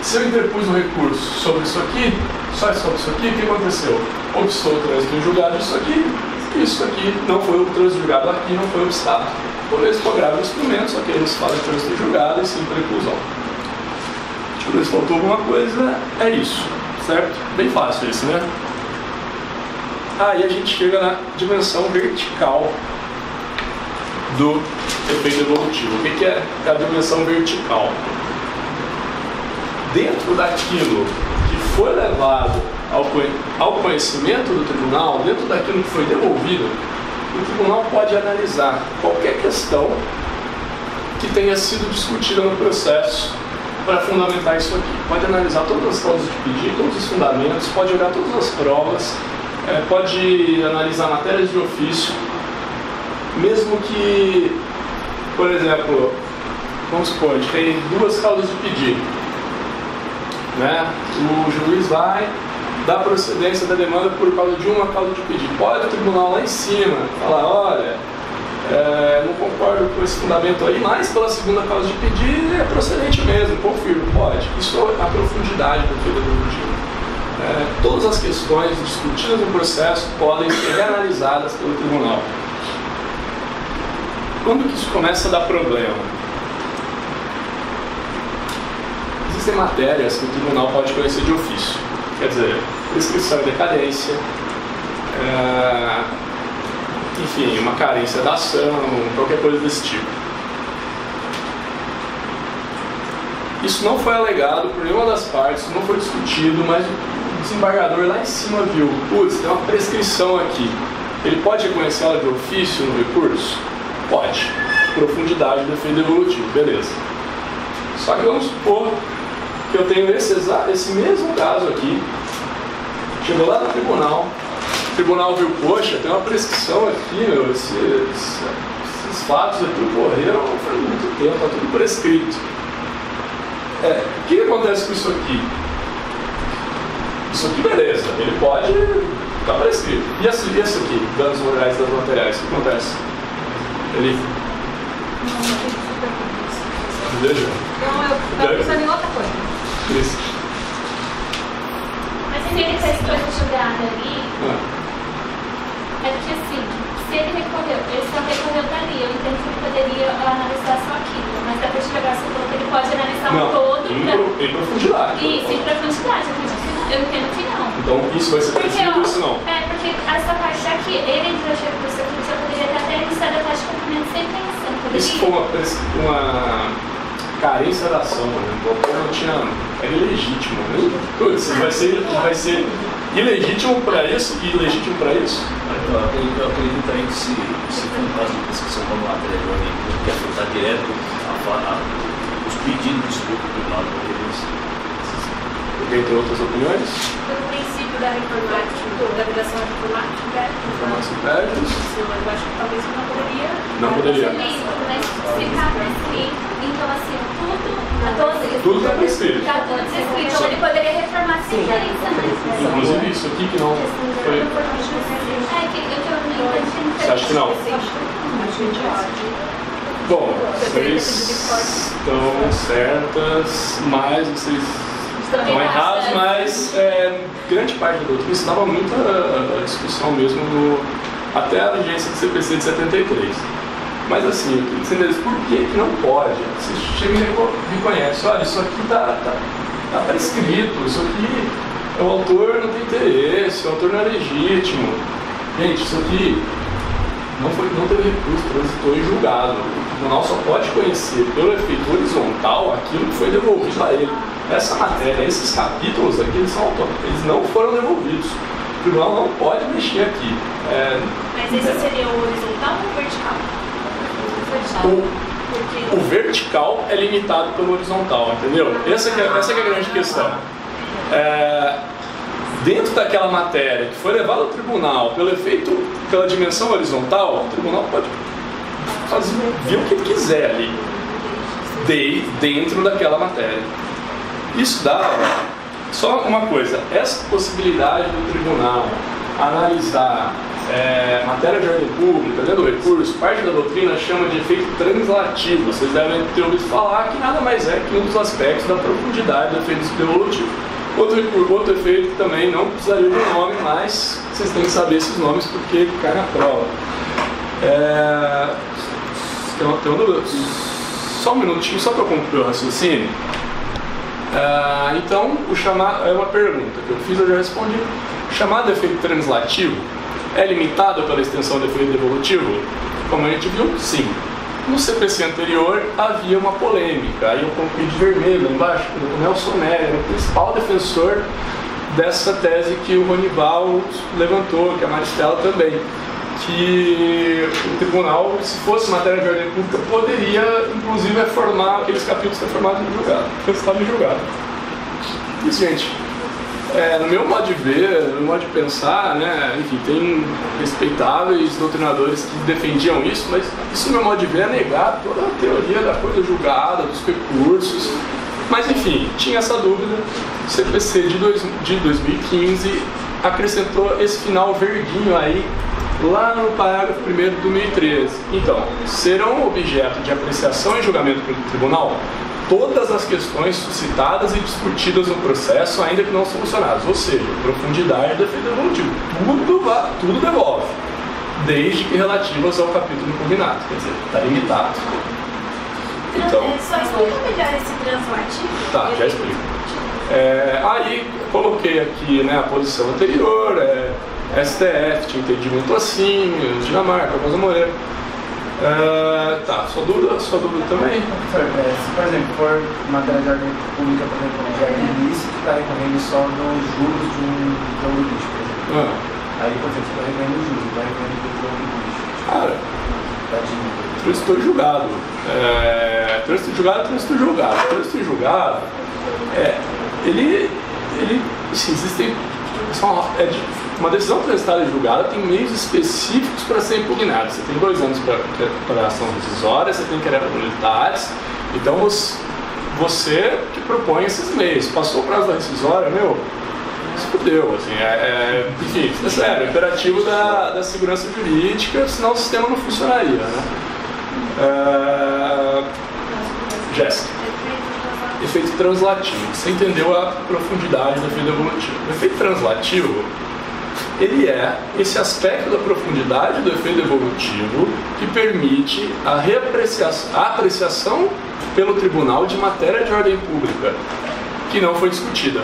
Se eu interpus o recurso sobre isso aqui, só sobre isso aqui, o que aconteceu? Obstou o trânsito julgado isso aqui não foi o trânsito julgado aqui, não foi obstado. Quando eles cobravam o instrumento, só que eles fazem o trânsito julgado e sim preclusão. Quando faltou alguma coisa, é isso, certo? Bem fácil isso, né? Aí a gente chega na dimensão vertical do efeito evolutivo. O que é a dimensão vertical? Dentro daquilo que foi levado ao conhecimento do tribunal, dentro daquilo que foi devolvido, o tribunal pode analisar qualquer questão que tenha sido discutida no processo para fundamentar isso aqui. Pode analisar todas as causas de pedido, todos os fundamentos, pode olhar todas as provas, pode analisar matérias de ofício, mesmo que, por exemplo, vamos supor, a gente tem 2 causas de pedido, né? O juiz vai dar procedência da demanda por causa de uma causa de pedido. Pode o tribunal lá em cima falar, olha, não concordo com esse fundamento aí, mas pela segunda causa de pedido é procedente mesmo, confirmo, pode. Isso é a profundidade do efeito evolutivo. Todas as questões discutidas no processo podem ser reanalisadas pelo tribunal. Quando que isso começa a dar problema? Existem matérias que o tribunal pode conhecer de ofício, quer dizer, prescrição e decadência, enfim, uma carência da ação, qualquer coisa desse tipo. Isso não foi alegado por nenhuma das partes, não foi discutido, mas o desembargador lá em cima viu, putz, tem uma prescrição aqui. Ele pode reconhecer ela de ofício no recurso? Pode. Profundidade do efeito evolutivo, beleza. Só que vamos supor que eu tenho esse mesmo caso aqui, chegou lá no tribunal, o tribunal viu, poxa, tem uma prescrição aqui, meu, esses fatos aqui ocorreram faz muito tempo, está tudo prescrito. O que acontece com isso aqui? Isso aqui, beleza, ele pode estar prescrito. E esse aqui, danos morais das materiais, o que acontece? Ele... Veja. Não, eu estava pensando em outra coisa. Isso. Mas se ele fez coisa julgada ali, é porque assim, se ele só recorreu dali, eu entendo que ele poderia analisar só aquilo, mas da parte de você falou que ele pode analisar o todo. Em profundidade. Isso, em profundidade, eu entendo que não. Então isso vai ser prescrito, isso não? Porque essa parte aqui, ele entrou de recurso aqui, você poderia até iniciar a taxa de cumprimento sem pensão. Isso foi uma carência da ação, né? O autor não tinha, era ilegítimo, né? Putz, vai ser ilegítimo para isso e ilegítimo para isso? Eu acredito também que se for um caso de prescrição como matéria de ordem pública, que afetar direto os pedidos do tribunal de evidência. Alguém tem outras opiniões? Pelo princípio da informática, da redação informática, Informação prévios? eu acho que talvez não poderia. Não poderia. Mas se está prescrito, então assim, Tudo está prescrito. Está tudo prescrito, então ele poderia reformar sem diferença, né? Inclusive isso aqui que não foi. Você acha que não? Bom, vocês estão certas, mas vocês estão errados, mas grande parte da doutrina estava muito a discussão mesmo até a vigência do CPC de 73. Mas assim, eu queria entender por que não pode. Você chega e reconhece, olha, isso aqui está prescrito, isso aqui o autor não tem interesse, o autor não é legítimo. Gente, isso aqui não teve recurso, transitou em julgado. O tribunal só pode conhecer pelo efeito horizontal aquilo que foi devolvido a ele. Essa matéria, esses capítulos aqui, eles não foram devolvidos. O tribunal não pode mexer aqui. Mas esse seria o horizontal ou o vertical? O vertical é limitado pelo horizontal, entendeu? Essa que é a grande questão. Dentro daquela matéria que foi levada ao tribunal pela dimensão horizontal, o tribunal pode ver o que ele quiser ali, dentro daquela matéria. Isso dá, só uma coisa, essa possibilidade do tribunal analisar matéria de ordem pública, dentro do recurso, parte da doutrina chama de efeito translativo. Vocês devem ter ouvido falar que nada mais é que um dos aspectos da profundidade do efeito devolutivo. Outro efeito que também não precisaria de um nome, mas vocês têm que saber esses nomes porque cai na prova. Tem uma dúvida? Só um minutinho, só para concluir o raciocínio. Então, é uma pergunta que eu fiz, eu já respondi. O chamado efeito translativo é limitado pela extensão do efeito devolutivo? Como a gente viu, sim. No CPC anterior havia uma polêmica, aí eu coloquei de vermelho embaixo, o Nelson Nery, o principal defensor dessa tese que o Ronival levantou, que a Maristela também, que o tribunal, se fosse matéria de ordem pública, poderia inclusive reformar aqueles capítulos reformados no julgado, porque estava em julgado. Isso, gente. No meu modo de ver, no meu modo de pensar, né, enfim, tem respeitáveis doutrinadores que defendiam isso, mas isso, no meu modo de ver, é negar toda a teoria da coisa julgada, dos recursos. Mas, enfim, tinha essa dúvida. O CPC de 2015 acrescentou esse final verdinho aí, lá no parágrafo 1º de 2013. Então, serão objeto de apreciação e julgamento pelo tribunal todas as questões suscitadas e discutidas no processo, ainda que não solucionadas, ou seja, profundidade do efeito devolutivo. Tudo devolve, desde que relativas ao capítulo impugnado, quer dizer, está limitado. Então, só explica melhor esse translativo. Tá, já explico. Aí coloquei aqui, né, a posição anterior, STF, tinha entendimento assim, Dinamarca, Rosa Moreira. Sua dúvida também? Professor, se por exemplo for matéria de ordem pública, por exemplo, de ordem ilícita, está recorrendo só dos juros de um jogo lixo, por exemplo. Aí, por exemplo, está recorrendo os juros, está recorrendo do jogo lixo. Cara, trânsito julgado. Trânsito julgado, trânsito julgado. Trânsito julgado, ele assim, existem. Uma decisão transitada e julgada tem meios específicos para ser impugnada. Você tem 2 anos para ação decisória, você tem querela nulidades. Então você que propõe esses meios. Passou o prazo da decisória, se fudeu. Assim, enfim, é sério, imperativo da segurança jurídica, senão o sistema não funcionaria, né? Jéssica. Efeito translativo. Você entendeu a profundidade do efeito devolutivo. O efeito translativo, ele é esse aspecto da profundidade do efeito devolutivo que permite a apreciação pelo tribunal de matéria de ordem pública que não foi discutida.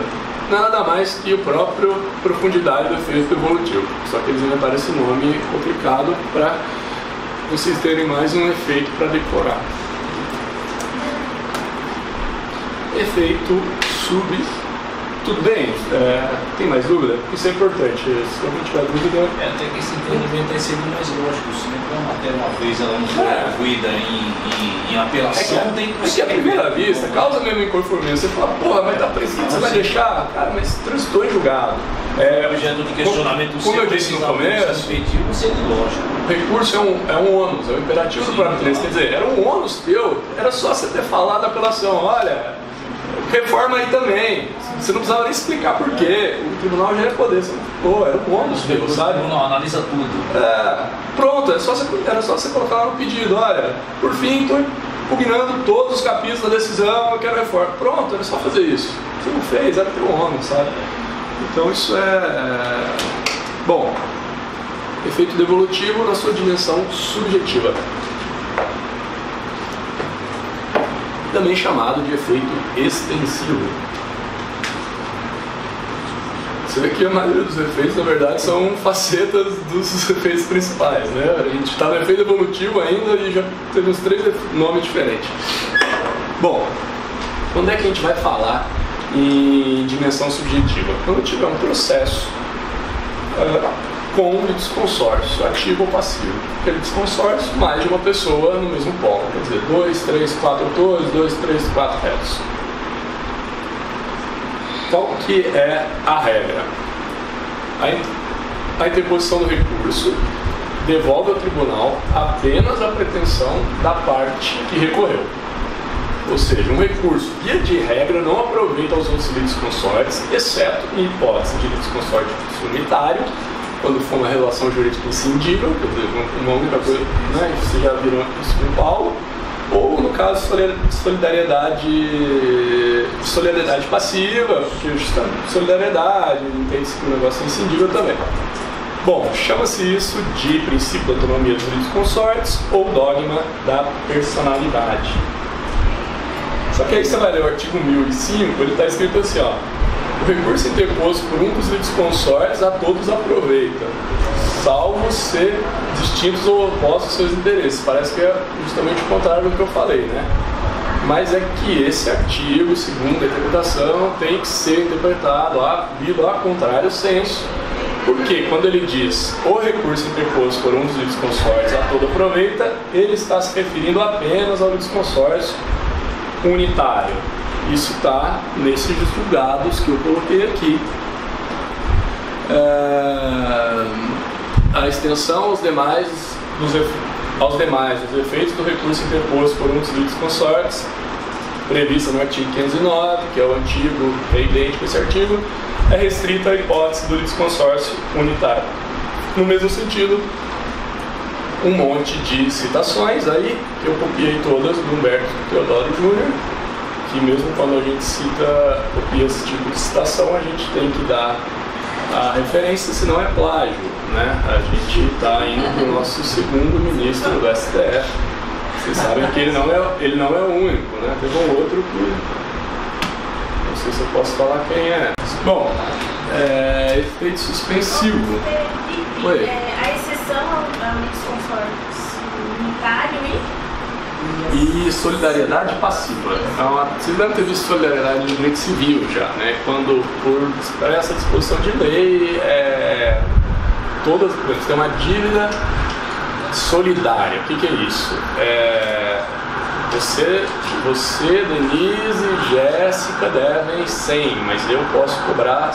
Nada mais que o próprio profundidade do efeito devolutivo. Só que eles inventaram esse nome complicado para vocês terem mais um efeito para decorar. efeito Tudo bem? Tem mais dúvida? Isso é importante. Se alguém tiver dúvida... Até que esse entendimento é sempre mais lógico. Se a matéria uma vez ela não foi arguída em apelação, tem que à primeira vista causa mesmo inconformismo. Você fala, porra, mas tá prescrito, você vai deixar? Cara, mas transitou em julgado. Objeto de questionamento, como eu disse no começo, o recurso é um ônus, é um imperativo do próprio trânsito. Quer dizer, era um ônus teu, era só você ter falado da apelação. Olha, reforma aí também. Você não precisava nem explicar por quê. O tribunal já ia poder. Você não ficou, era um ônus teu, sabe? O tribunal analisa tudo. Pronto, era só você colocar lá no pedido. Olha, por fim, estou impugnando todos os capítulos da decisão, eu quero reforma. Pronto, era só fazer isso. Você não fez, era teu ônus, sabe? Então isso bom, efeito devolutivo na sua dimensão subjetiva, também chamado de efeito extensivo. Você vê que a maioria dos efeitos, na verdade, são facetas dos efeitos principais, né? A gente está no efeito evolutivo ainda e já teve uns 3 nomes diferentes. Bom, quando é que a gente vai falar em dimensão subjetiva? Quando tiver um processo com um litisconsórcio, ativo ou passivo. Aquele litisconsórcio, mais de uma pessoa no mesmo polo. Quer dizer, 2, 3, 4 autores, 2, 3, 4 réus. Qual que é a regra? A interposição do recurso devolve ao tribunal apenas a pretensão da parte que recorreu. Ou seja, um recurso, via de regra, não aproveita os outros litisconsórcios, exceto em hipótese de litisconsórcio unitário, quando for uma relação jurídica inscindível, quer dizer, uma única coisa, né, vocês já viram isso com o Paulo, ou no caso de solidariedade passiva, porque solidariedade, entende-se que o negócio é inscindível também. Bom, chama-se isso de princípio da autonomia dos litisconsórcios ou dogma da personalidade. Só que aí você vai ler o artigo 1005, ele está escrito assim, ó: o recurso interposto por um dos litisconsórcios a todos aproveita, salvo ser distintos ou opostos seus interesses. Parece que é justamente o contrário do que eu falei, né? Mas é que esse artigo, segundo a interpretação, tem que ser interpretado a contrário senso. Porque quando ele diz o recurso interposto por um dos litisconsórcios a todo aproveita, ele está se referindo apenas ao litisconsórcio unitário. Isso está nesses julgados que eu coloquei aqui. A extensão aos demais os efeitos do recurso interposto por um dos litisconsórcios, prevista no artigo 509, que é o antigo, é idêntico a esse artigo, é restrita à hipótese do litisconsórcio unitário. No mesmo sentido, um monte de citações aí, que eu copiei todas do Humberto Teodoro Júnior, que mesmo quando a gente copia esse tipo de citação, a gente tem que dar a referência, senão é plágio, né? A gente está indo para o nosso segundo ministro do STF. Vocês sabem que ele não é o único, né? Teve um outro que... não sei se eu posso falar quem é. Bom, efeito suspensivo. Oi. A exceção ao litisconsórcio unitário e solidariedade passiva. Vocês devem ter visto solidariedade no direito civil já, né? Quando, por essa disposição de lei, você tem uma dívida solidária. O que é isso? Você, Denise e Jéssica devem 100, mas eu posso cobrar,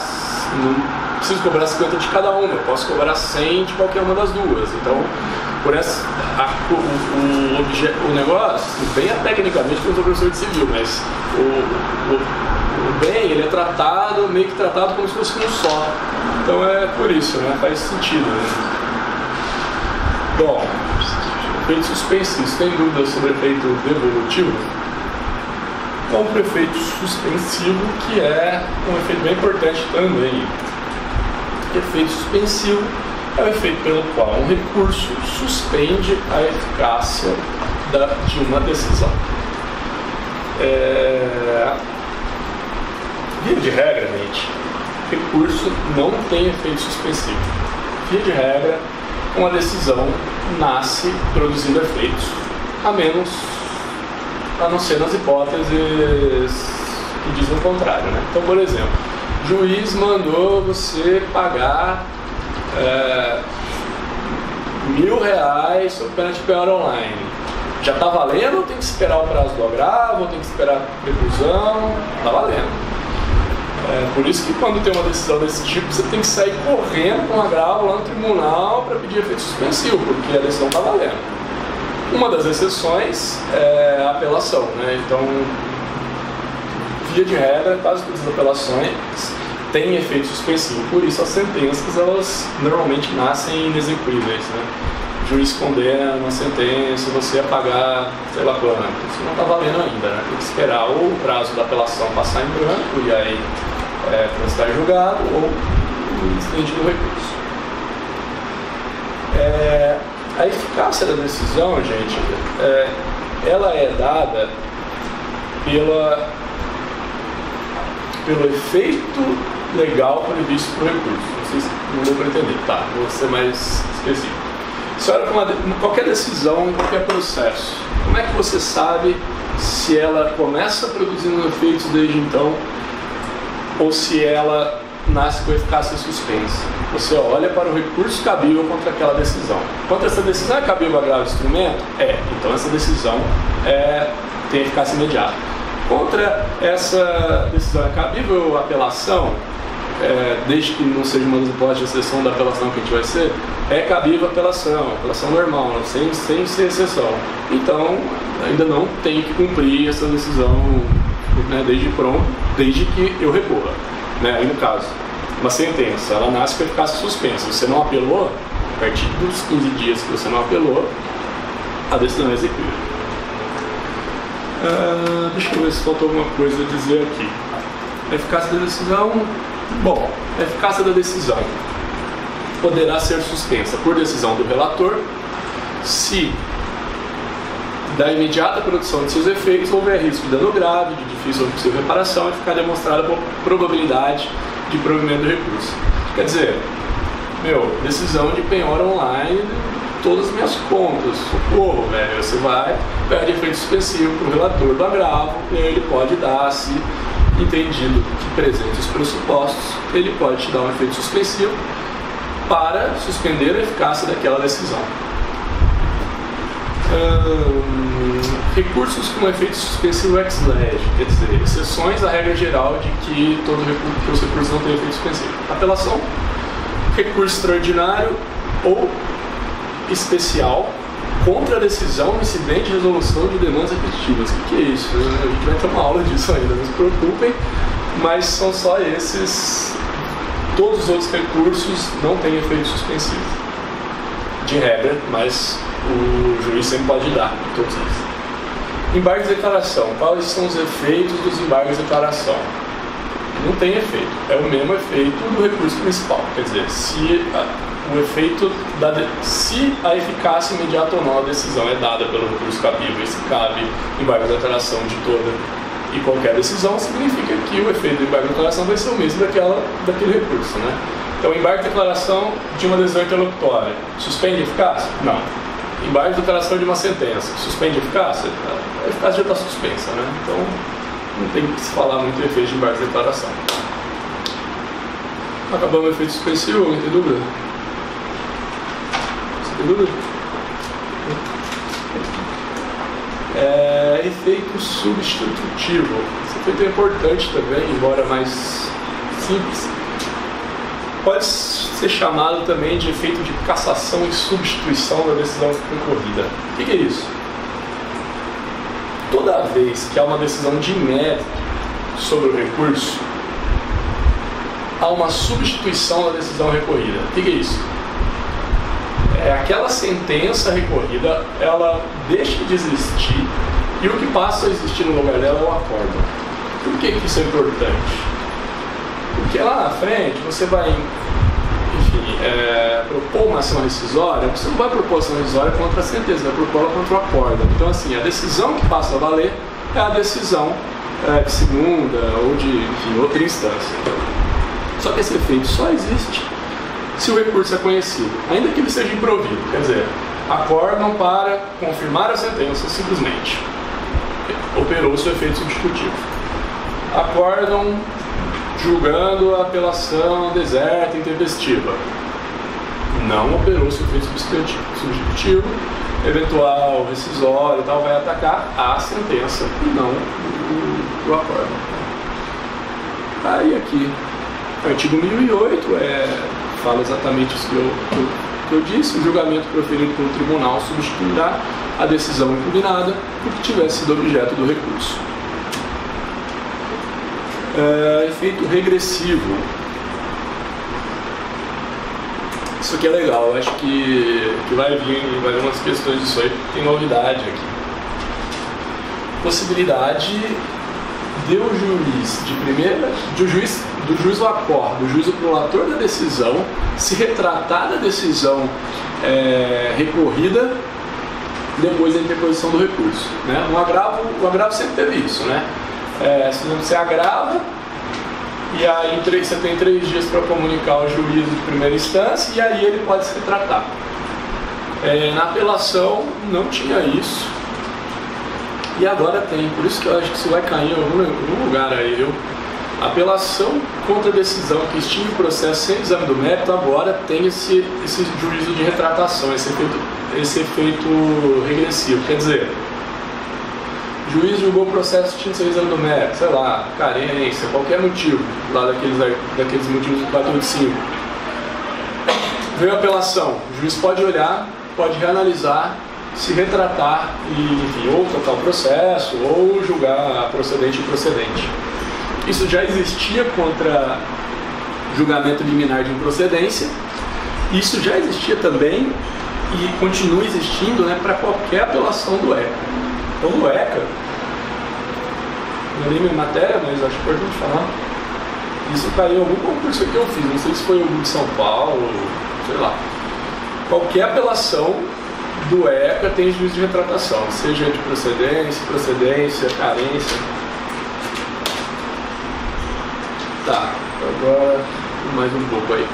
não preciso cobrar 50 de cada uma, eu posso cobrar 100 de qualquer uma das duas. Então, por essa, o negócio, bem tecnicamente, eu sou professor de civil, mas o bem, ele é meio que tratado como se fosse um só. Então é por isso, né? Faz sentido, né? Bom, efeito suspensivo. Se tem dúvidas sobre efeito devolutivo, então o efeito suspensivo, que é um efeito bem importante também. Efeito suspensivo é o efeito pelo qual um recurso suspende a eficácia de uma decisão. Via de regra, gente, recurso não tem efeito suspensivo. Via de regra, uma decisão nasce produzindo efeitos, a não ser nas hipóteses que dizem o contrário, né? Então, por exemplo, o juiz mandou você pagar R$1.000 sob pena de penhora online. Já está valendo ou tem que esperar o prazo do agravo, ou tem que esperar a reclusão? Está valendo. Por isso que quando tem uma decisão desse tipo, você tem que sair correndo com o agravo lá no tribunal para pedir efeito suspensivo, porque a decisão está valendo. Uma das exceções é a apelação, né? Então, via de regra, quase todas as apelações têm efeito suspensivo, por isso as sentenças elas normalmente nascem inexequíveis, né? O juiz condena uma sentença, você ia pagar, sei lá quanto, isso não está valendo ainda, né? Tem que esperar ou o prazo da apelação passar em branco e aí transitar em julgado ou o incidente do recurso. A eficácia da decisão, gente, ela é dada pelo efeito legal previsto para o recurso. Não sei se não deu para entender, tá? Vou ser mais específico. Você olha para qualquer decisão, qualquer processo, como é que você sabe se ela começa produzindo efeitos desde então ou se ela nasce com eficácia suspensa? Você olha para o recurso cabível contra aquela decisão. Quando essa decisão é cabível a agravo instrumento, então essa decisão tem eficácia imediata. Contra essa decisão é cabível a apelação, desde que não seja uma das hipóteses de exceção da apelação que a gente vai ser, é cabível a apelação normal, sem ser exceção. Então, ainda não tem que cumprir essa decisão, né, desde que eu recorra. Né? Aí, no caso, uma sentença, ela nasce com eficácia suspensa. Você não apelou, a partir dos 15 dias que você não apelou, a decisão é execuível. Deixa eu ver se faltou alguma coisa a dizer aqui. A eficácia da decisão... Bom, a eficácia da decisão poderá ser suspensa por decisão do relator se da imediata produção de seus efeitos houver risco de dano grave, de difícil ou impossível reparação e ficar demonstrada a probabilidade de provimento do recurso. Quer dizer, decisão de penhora online, todas as minhas contas, socorro, velho, você vai, pede efeito suspensivo para o relator do agravo e ele pode dar, se entendido que presente os pressupostos, ele pode te dar um efeito suspensivo para suspender a eficácia daquela decisão. Recursos com efeito suspensivo ex lege, quer dizer, exceções à regra geral de que os recursos não têm efeito suspensivo. Apelação, recurso extraordinário ou especial contra a decisão, incidente e resolução de demandas repetitivas. O que é isso? A gente vai ter uma aula disso ainda, não se preocupem, mas são só esses. Todos os outros recursos não têm efeito suspensivo, de regra, mas o juiz sempre pode dar todos eles. Embargos de declaração. Quais são os efeitos dos embargos de declaração? Não tem efeito, é o mesmo efeito do recurso principal, quer dizer, se a eficácia imediata ou não da decisão é dada pelo recurso cabível e se cabe embargo de declaração de toda e qualquer decisão, significa que o efeito do embargo de declaração vai ser o mesmo daquele recurso, né? Então, embargo de declaração de uma decisão interlocutória, suspende a eficácia? Não. Embargo de declaração de uma sentença, suspende a eficácia? A eficácia já está suspensa, né? Então, não tem que se falar muito do efeito de embargo de declaração. Acabamos o efeito suspensivo, alguém tem dúvida? Efeito substitutivo. Esse efeito é importante também, embora mais simples. Pode ser chamado também de efeito de cassação e substituição da decisão recorrida. O que é isso? Toda vez que há uma decisão de mérito sobre o recurso, há uma substituição da decisão recorrida. O que é isso? Aquela sentença recorrida, ela deixa de existir e o que passa a existir no lugar dela é o acórdão. Por que isso é importante? Porque lá na frente você vai, enfim, propor uma ação rescisória, você não vai propor ação rescisória contra a sentença, vai propor ela contra o acórdão. Então, assim, a decisão que passa a valer é a decisão de segunda ou de, enfim, outra instância. Só que esse efeito só existe se o recurso é conhecido, ainda que ele seja improvido, quer dizer, acórdão para confirmar a sentença simplesmente. Operou seu efeito substitutivo. acordam julgando a apelação deserta, intempestiva. Não operou seu efeito substitutivo, eventual rescisório e tal, vai atacar a sentença e não o acórdão. Aí aqui, artigo 1008, fala exatamente isso que eu disse: o julgamento proferido pelo tribunal substituirá a decisão impugnada porque tivesse sido objeto do recurso. Efeito regressivo. Isso aqui é legal, eu acho que vai vir umas questões disso aí, porque tem novidade aqui. Possibilidade de o juiz de primeira, do juiz vapor, do juiz prolator da decisão, se retratar da decisão recorrida depois da interposição do recurso, né? O agravo sempre teve isso, né? Você agrava e aí você tem 3 dias para comunicar ao juízo de primeira instância e aí ele pode se retratar. Na apelação não tinha isso e agora tem, por isso que eu acho que isso vai cair em algum lugar aí, viu? A apelação contra a decisão que extingue o processo sem exame do mérito agora tem esse juízo de retratação, esse efeito regressivo. Quer dizer, o juiz julgou o processo extinto sem exame do mérito, sei lá, carência, qualquer motivo, lá daqueles motivos do 485. Veio a apelação, o juiz pode olhar, pode reanalisar, se retratar e, enfim, ou tocar o processo, ou julgar procedente e improcedente. Isso já existia contra julgamento liminar de improcedência, isso já existia também e continua existindo, né, para qualquer apelação do ECA. Então, no ECA, não li minha matéria, mas acho importante falar, isso caiu em algum concurso que eu fiz, não sei se foi o de São Paulo, sei lá. Qualquer apelação do ECA tem juízo de retratação, seja de procedência, carência. Tá, agora mais um pouco aí.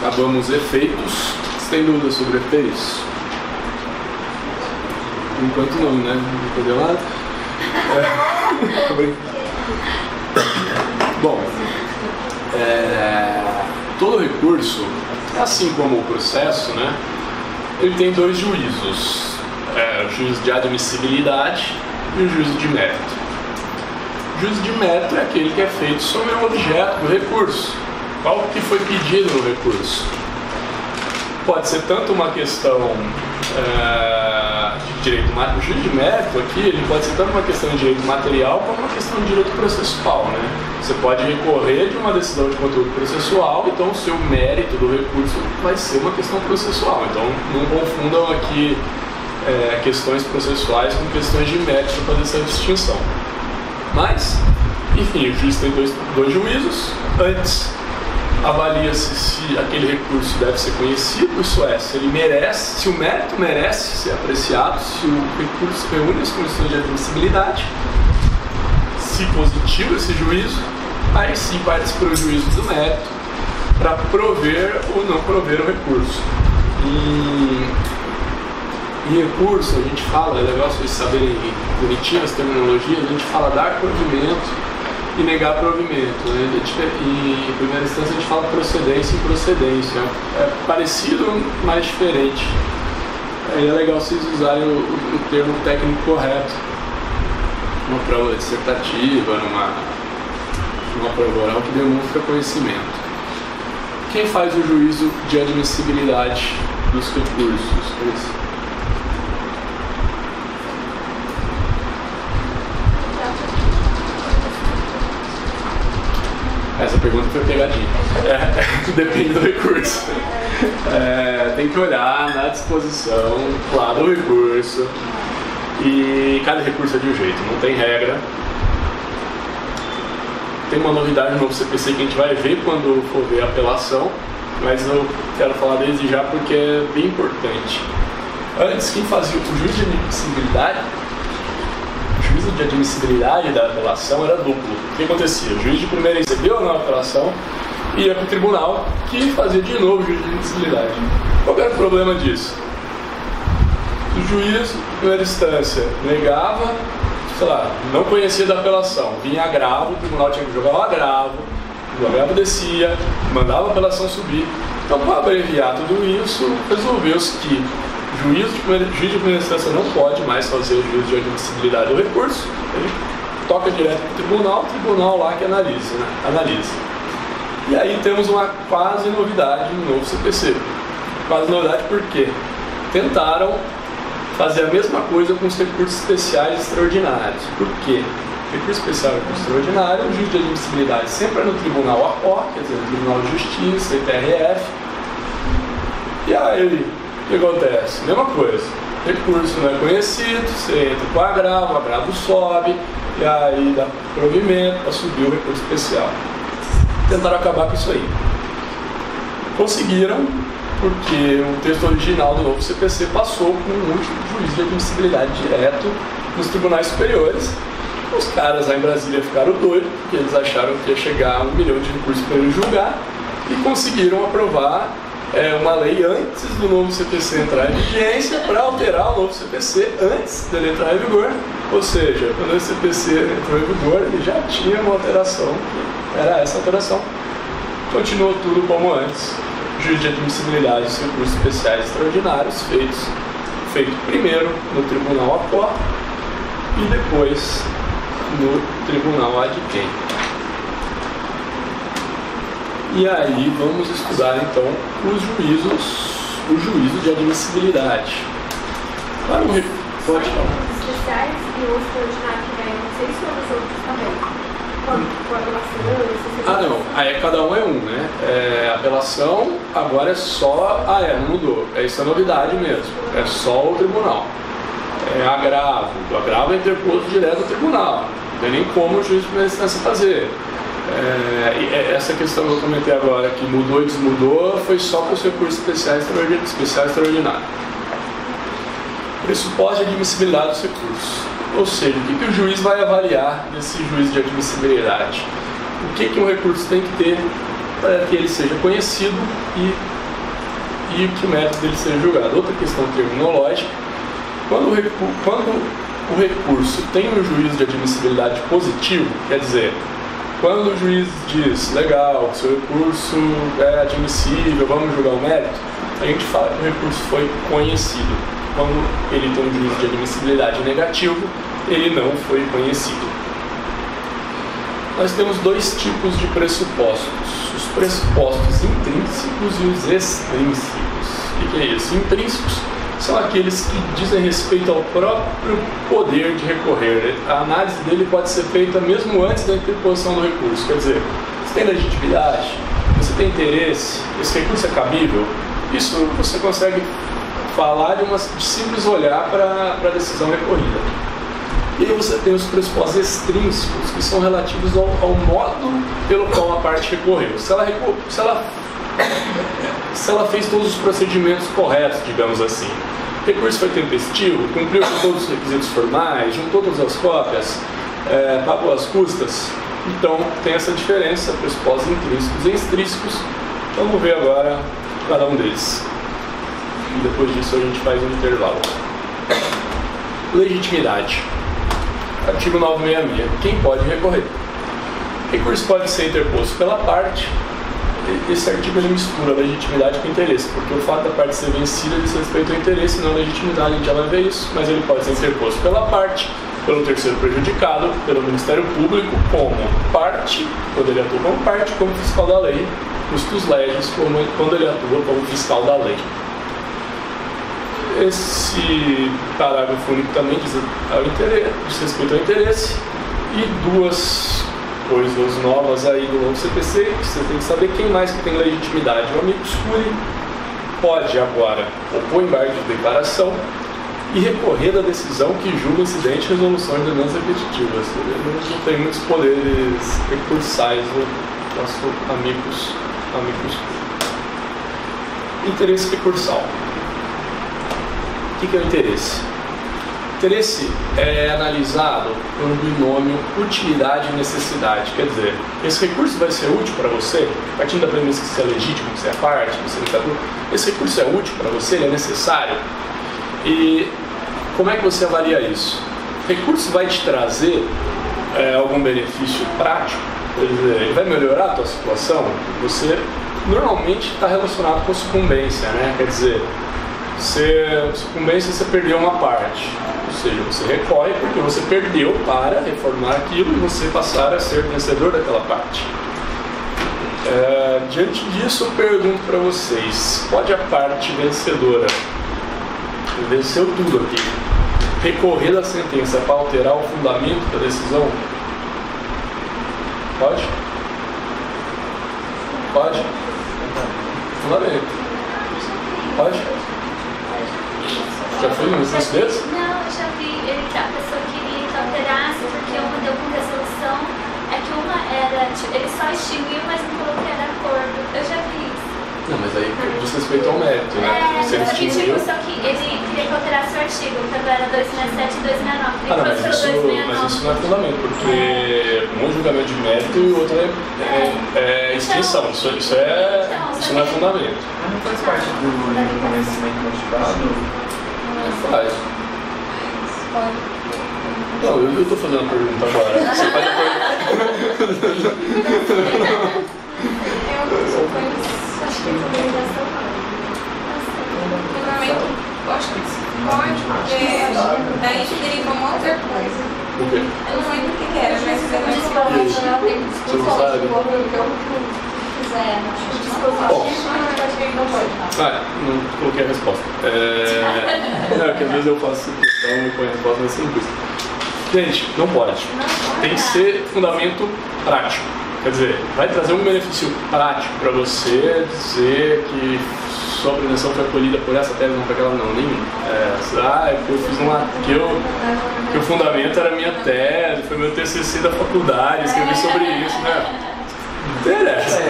Acabamos efeitos. Você tem dúvidas sobre efeitos? Enquanto não, né? Não entendeu nada? Bom, todo recurso, assim como o processo, né? Ele tem 2 juízos. O juízo de admissibilidade e o juízo de mérito. O juízo de mérito é aquele que é feito sobre o objeto do recurso. Qual que foi pedido no recurso? Pode ser tanto uma questão de direito material. O juízo de mérito aqui, ele pode ser tanto uma questão de direito material como uma questão de direito processual, né? Você pode recorrer de uma decisão de conteúdo processual, então o seu mérito do recurso vai ser uma questão processual. Então não confundam aqui questões processuais com questões de mérito para fazer essa distinção. Mas, enfim, o juiz tem dois juízos. Antes, avalia-se se aquele recurso deve ser conhecido, isso é, se ele merece, se o mérito merece ser apreciado, se o recurso reúne as condições de admissibilidade. Se positivo esse juízo, aí sim parte para o juízo do mérito para prover ou não prover o recurso. E recurso, a gente fala, é legal vocês saberem bonitinho as terminologias, a gente fala dar provimento e negar provimento, né? E em primeira instância a gente fala procedência e improcedência. É parecido, mas diferente. Aí é legal vocês usarem o termo técnico correto numa prova dissertativa, numa prova oral que demonstra conhecimento. Quem faz o juízo de admissibilidade dos recursos? Essa pergunta foi pegadinha. Depende do recurso. Tem que olhar na disposição lá do recurso. E cada recurso é de um jeito, não tem regra. Tem uma novidade no novo CPC que a gente vai ver quando for ver a apelação, mas eu quero falar desde já porque é bem importante. Antes, quem fazia o juízo de admissibilidade, de admissibilidade da apelação era duplo. O que acontecia? O juiz de primeira recebeu ou não a apelação e ia para o tribunal que fazia de novo o juiz de admissibilidade. Qual era o problema disso? juiz, em primeira instância, negava, sei lá, não conhecia da apelação, vinha agravo, o tribunal tinha que jogar o agravo descia, mandava a apelação subir. Então, para abreviar tudo isso, resolveu-se que juiz de primeira instância não pode mais fazer o juízo de admissibilidade do recurso, ele toca direto para o tribunal lá que analisa. E aí temos uma quase novidade no novo CPC. Quase novidade porque tentaram fazer a mesma coisa com os recursos especiais extraordinários. Por quê? Recurso especial e recurso extraordinário, o juiz de admissibilidade sempre é no tribunal APO, quer dizer, no Tribunal de Justiça, TRF. E aí, o que acontece? Mesma coisa. Recurso não é conhecido, você entra com o agravo sobe, e aí dá provimento para subir o recurso especial. Tentaram acabar com isso aí. Conseguiram, porque o texto original do novo CPC passou com um juiz de admissibilidade direto nos tribunais superiores. Os caras lá em Brasília ficaram doidos, porque eles acharam que ia chegar a 1 milhão de recursos para ele julgar, e conseguiram aprovar uma lei antes do novo CPC entrar em vigência para alterar o novo CPC antes dele entrar em vigor. Ou seja, quando o CPC entrou em vigor, ele já tinha uma alteração, era essa alteração. Continuou tudo como antes. Juiz de admissibilidade dos recursos especiais extraordinários feito primeiro no Tribunal APO e depois no Tribunal Adquem. E aí vamos estudar então o juízo de admissibilidade. Para o pode falar. Os especiais e o extraordinário que ganham, não sei se são os outros também. Não, aí cada um é um, né? Apelação agora é só. Não mudou. Isso é novidade mesmo. É só o tribunal. Agravo. O agravo é interposto direto no tribunal. Não tem nem como o juiz de primeira instância fazer. Essa questão que eu comentei agora, que mudou e desmudou, foi só para os recursos especiais extraordinários. Pressuposto de admissibilidade dos recursos. Ou seja, o que o juiz vai avaliar nesse juízo de admissibilidade? O que um recurso tem que ter para que ele seja conhecido e que o método dele seja julgado. Outra questão terminológica, quando o recurso tem um juízo de admissibilidade positivo, quer dizer, quando o juiz diz, legal, seu recurso é admissível, vamos julgar o mérito, a gente fala que o recurso foi conhecido. Quando ele tem um juízo de admissibilidade negativo, ele não foi conhecido. Nós temos dois tipos de pressupostos, os pressupostos intrínsecos e os extrínsecos. O que é isso? Intrínsecos são aqueles que dizem respeito ao próprio poder de recorrer. A análise dele pode ser feita mesmo antes da interposição do recurso. Quer dizer, você tem legitimidade, você tem interesse, esse recurso é cabível, isso você consegue falar de simples olhar para a decisão recorrida. E aí você tem os pressupostos extrínsecos, que são relativos ao modo pelo qual a parte recorreu. Se ela fez todos os procedimentos corretos, digamos assim. O recurso foi tempestivo, cumpriu com todos os requisitos formais, juntou todas as cópias, pagou as custas. Então tem essa diferença, pressupostos intrínsecos e extrínsecos. Vamos ver agora cada um deles. E depois disso a gente faz um intervalo. Legitimidade. Artigo 966. Quem pode recorrer? Recurso pode ser interposto pela parte. Esse artigo ele mistura legitimidade com interesse, porque o fato da parte ser vencida diz respeito ao interesse, não à legitimidade, a gente já vai ver isso, mas ele pode ser interposto pela parte, pelo terceiro prejudicado, pelo Ministério Público, como parte, quando ele atua como parte, como fiscal da lei, custos legis, quando ele atua como fiscal da lei. Esse parágrafo único também diz respeito ao interesse, e duas coisas novas aí do novo CPC, que você tem que saber quem mais que tem legitimidade. O amicus curiae pode agora opor embargo de declaração e recorrer da decisão que julga incidente e resolução de ordenanças repetitivas. Ele não tem muitos poderes recursais no nosso amicus curiae. Interesse recursal. O que é o interesse? Interesse é analisado por um binômio utilidade e necessidade. Quer dizer, esse recurso vai ser útil para você, partindo da premissa que você é legítimo, que você é parte, que você é ditador. Esse recurso é útil para você, ele é necessário. E como é que você avalia isso? O recurso vai te trazer algum benefício prático? Quer dizer, ele vai melhorar a tua situação? Você normalmente está relacionado com sucumbência, né? Quer dizer, sucumbência, você perdeu uma parte, ou seja, você recorre porque você perdeu para reformar aquilo e você passar a ser vencedor daquela parte. Diante disso, eu pergunto para vocês, pode a parte vencedora, venceu tudo aqui, recorrer da sentença para alterar o fundamento da decisão? Pode? Pode? Fundamento. Pode? Já foi muitas vezes? Não, eu já vi que a pessoa queria que alterasse porque uma deu com resolução, que uma era, ele só extinguiu, mas não falou que era acordo. Eu já vi isso. Não, mas aí diz respeito ao mérito, né? Se ele extinguiu... Só que ele queria que alterasse o artigo, então era 267 e 269. Não, mas isso não é fundamento, porque um é julgamento de mérito e o outro é extinção. Isso não é fundamento. Mas não faz parte do convencimento motivado? Não faz. Não, eu estou fazendo a pergunta agora. Você faz a pergunta. Acho que é obrigação. Eu acho que pode, porque daí deriva uma outra coisa. O quê? Eu não lembro o que era, mas você não sabe? Não coloquei a resposta. Não, que às vezes eu faço questão e ponho a resposta mais simples. Gente, não pode. Tem que ser fundamento prático. Quer dizer, vai trazer um benefício prático para você dizer que sua pretensão foi acolhida por essa tese, não por aquela, não, nenhum. Eu fiz que o fundamento era a minha tese, foi meu TCC da faculdade, escrevi sobre isso, né? Não interessa.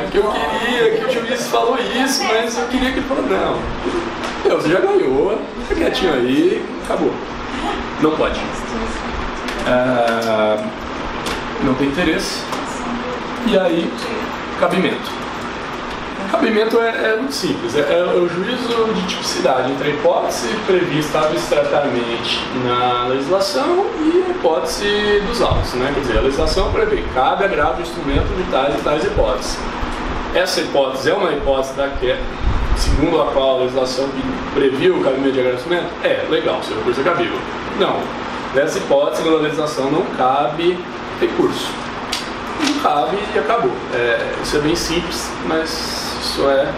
Porque eu queria que o juiz falou isso, mas eu queria que ele falasse, não. Você já ganhou, fica quietinho aí, acabou. Não pode. Não tem interesse. E aí, cabimento. Cabimento é muito simples, é o juízo de tipicidade entre a hipótese prevista abstratamente na legislação e a hipótese dos autos, né? Quer dizer, a legislação prevê, cabe agravo de instrumento de tais e tais hipóteses. Essa hipótese é uma hipótese segundo a qual a legislação previu o cabimento de agravamento? Legal, seu recurso é cabível. Não, nessa hipótese, segundo a legislação, não cabe recurso. Não cabe e acabou. Isso é bem simples, mas isso é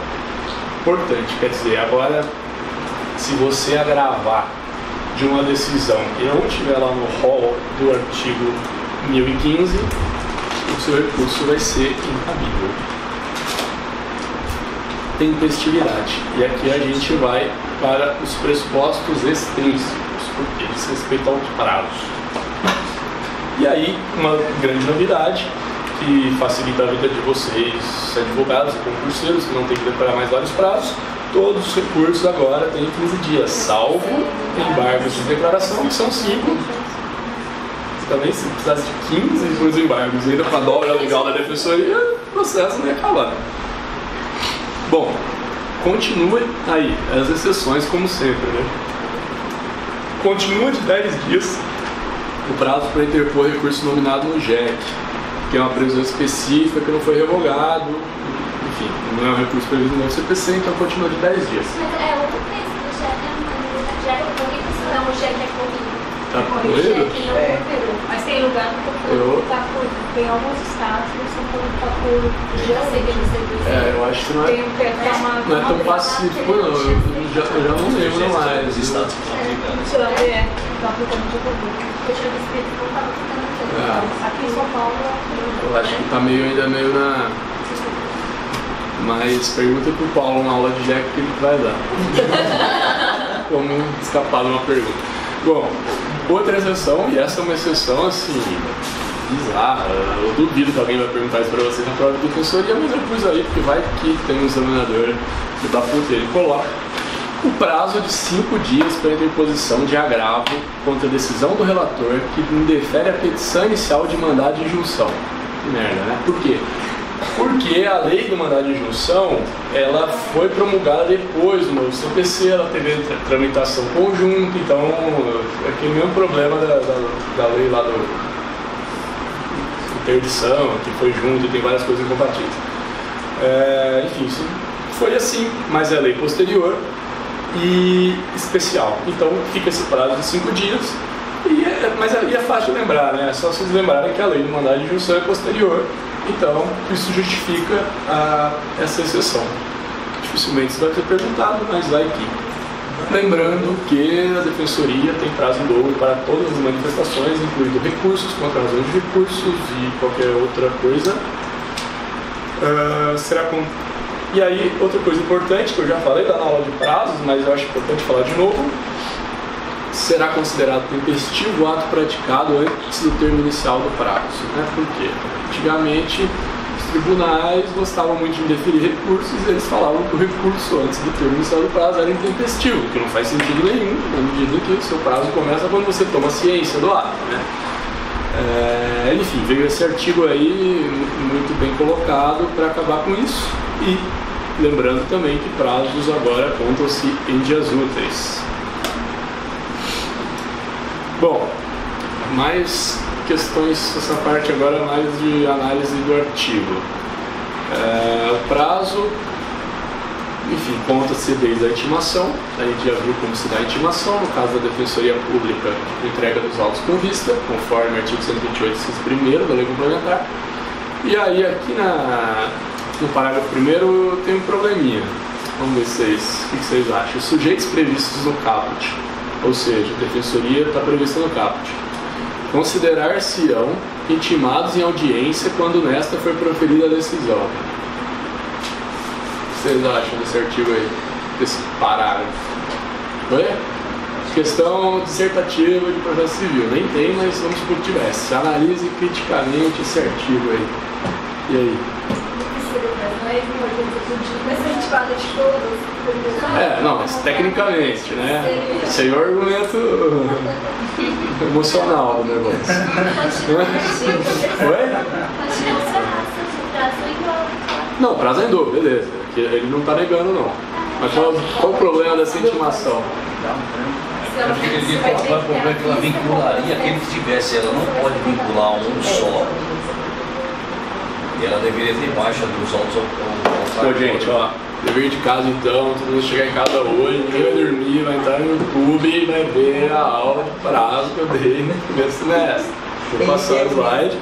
importante. Quer dizer, agora, se você agravar de uma decisão que não estiver lá no rol do artigo 1015, o seu recurso vai ser incabível. Tempestividade. E aqui a gente vai para os pressupostos extrínsecos, porque eles respeitam aos prazos. E aí, uma grande novidade que facilita a vida de vocês, advogados e concurseiros, que não tem que decorar mais vários prazos, todos os recursos agora têm 15 dias, salvo embargos de declaração, que são 5. Também, se precisasse de 15 os embargos, ainda com a dobra legal da defensoria, o processo não ia acabar. Bom, continua aí, as exceções como sempre, né? Continua de 10 dias o prazo para interpor recurso nominado no JEC, que é uma previsão específica que não foi revogado, enfim, não é um recurso previsto no CPC, então continua de 10 dias. Mas é outro preço do JEC, né? Não, o JEC é corrido. Tá corrido? Mas tem lugar que tá por. Tem alguns estados que são por dia de serviço. Eu acho que não é tão pacífico, não. Eu já não lembro mais. Os estados que estão aplicando. Estão aplicando de Covid. Eu tinha visto que não estava aplicando. Aqui em São Paulo. Eu acho que tá ainda meio na. Mas pergunta pro Paulo na aula de JEC que ele vai dar. Como escapar de uma pergunta. Bom, outra exceção, e essa é uma exceção assim, bizarra, eu duvido que alguém vai perguntar isso pra vocês na prova de defensoria, mas eu pus aí porque vai que tem um examinador que dá ponto, ele coloca o prazo de 5 dias para interposição de agravo contra a decisão do relator que indefere a petição inicial de mandado de injunção. Que merda, né? Por quê? Porque a lei do mandado de injunção, ela foi promulgada depois do novo CPC, ela teve tramitação conjunta, então é aquele mesmo problema da lei lá do interdição, que foi junto e tem várias coisas incompatíveis. Enfim, isso foi assim, mas é lei posterior e especial. Então fica esse prazo de 5 dias, mas é fácil de lembrar, né? É só vocês lembrarem que a lei do mandado de injunção é posterior, então isso justifica essa exceção. Dificilmente isso vai ser perguntado, mas vai aqui. Lembrando que a Defensoria tem prazo em dobro para todas as manifestações, incluindo recursos, contra razões de recursos e qualquer outra coisa. E aí, outra coisa importante, que eu já falei da aula de prazos, mas eu acho importante falar de novo: será considerado tempestivo o ato praticado antes do termo inicial do prazo. Né? Por quê? Antigamente, os tribunais gostavam muito de indeferir recursos e eles falavam que o recurso antes do termo inicial do prazo era intempestivo, que não faz sentido nenhum, na medida que o seu prazo começa quando você toma ciência do ato. Né? Enfim, veio esse artigo aí muito bem colocado para acabar com isso, e lembrando também que prazos agora contam-se em dias úteis. Bom, mais questões, essa parte agora mais de análise do artigo. O prazo, enfim, conta-se desde a intimação. A gente já viu como se dá a intimação, no caso da Defensoria Pública, entrega dos autos com vista, conforme o artigo 128, inciso 1º da Lei Complementar. E aí, aqui no parágrafo 1º tem um probleminha. Vamos ver o que vocês acham. Os sujeitos previstos no caput, ou seja, a Defensoria está prevista no caput, considerar-se-ão intimados em audiência quando nesta for proferida a decisão. O que vocês acham desse artigo aí, desse parágrafo? Oi? Questão dissertativa de processo civil. Nem tem, mas vamos supor que tivesse. Analise criticamente esse artigo aí. E aí? Não, mas tecnicamente, né? Esse aí é o argumento emocional do negócio. Oi? Não, prazo é em dobro, beleza. Ele não está negando, não. Mas qual o problema dessa intimação? Eu acho que ele ia colocar o problema que ela vincularia aquele que tivesse. Ela não pode vincular um só. E ela deveria ter baixa dos autos ao Pô, gente, ó, dever de casa então, todo mundo chegar em casa hoje, ninguém vai dormir, vai entrar no YouTube e vai ver a aula de prazo que eu dei no primeiro semestre. Vou passar o slide.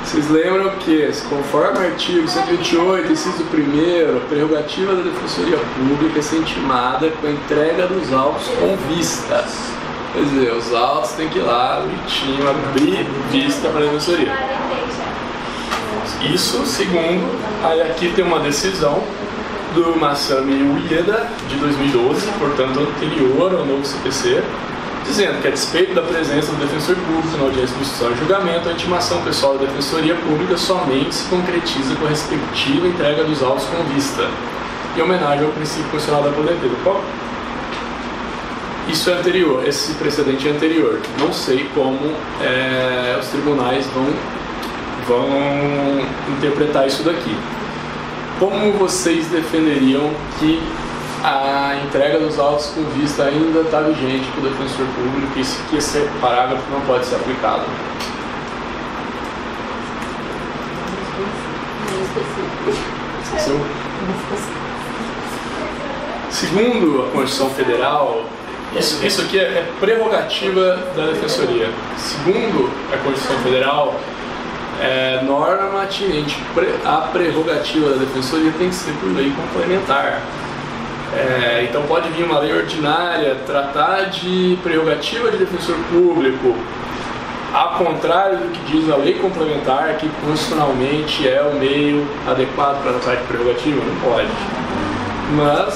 Vocês lembram que, conforme o artigo 128, inciso 1º, a prerrogativa da Defensoria Pública é ser intimada com a entrega dos autos com vistas. Quer dizer, os autos têm que ir lá, bonitinho, abrir vista para a Defensoria. Isso, segundo, aí aqui tem uma decisão do Massami Ueda, de 2012, portanto anterior ao novo CPC, dizendo que a despeito da presença do defensor público na audiência de instrução e julgamento, a intimação pessoal da Defensoria Pública somente se concretiza com a respectiva entrega dos autos com vista, em homenagem ao princípio constitucional da poder-ter. Isso é anterior, esse precedente é anterior. Não sei como os tribunais vão interpretar isso daqui. Como vocês defenderiam que a entrega dos autos com vista ainda está vigente para o defensor público e que esse parágrafo não pode ser aplicado? Segundo a Constituição Federal, isso aqui é prerrogativa da Defensoria. Segundo a Constituição Federal, norma atinente à prerrogativa da Defensoria tem que ser por lei complementar. Então pode vir uma lei ordinária tratar de prerrogativa de defensor público, ao contrário do que diz a lei complementar, que constitucionalmente é o meio adequado para tratar de prerrogativa. Não pode. Mas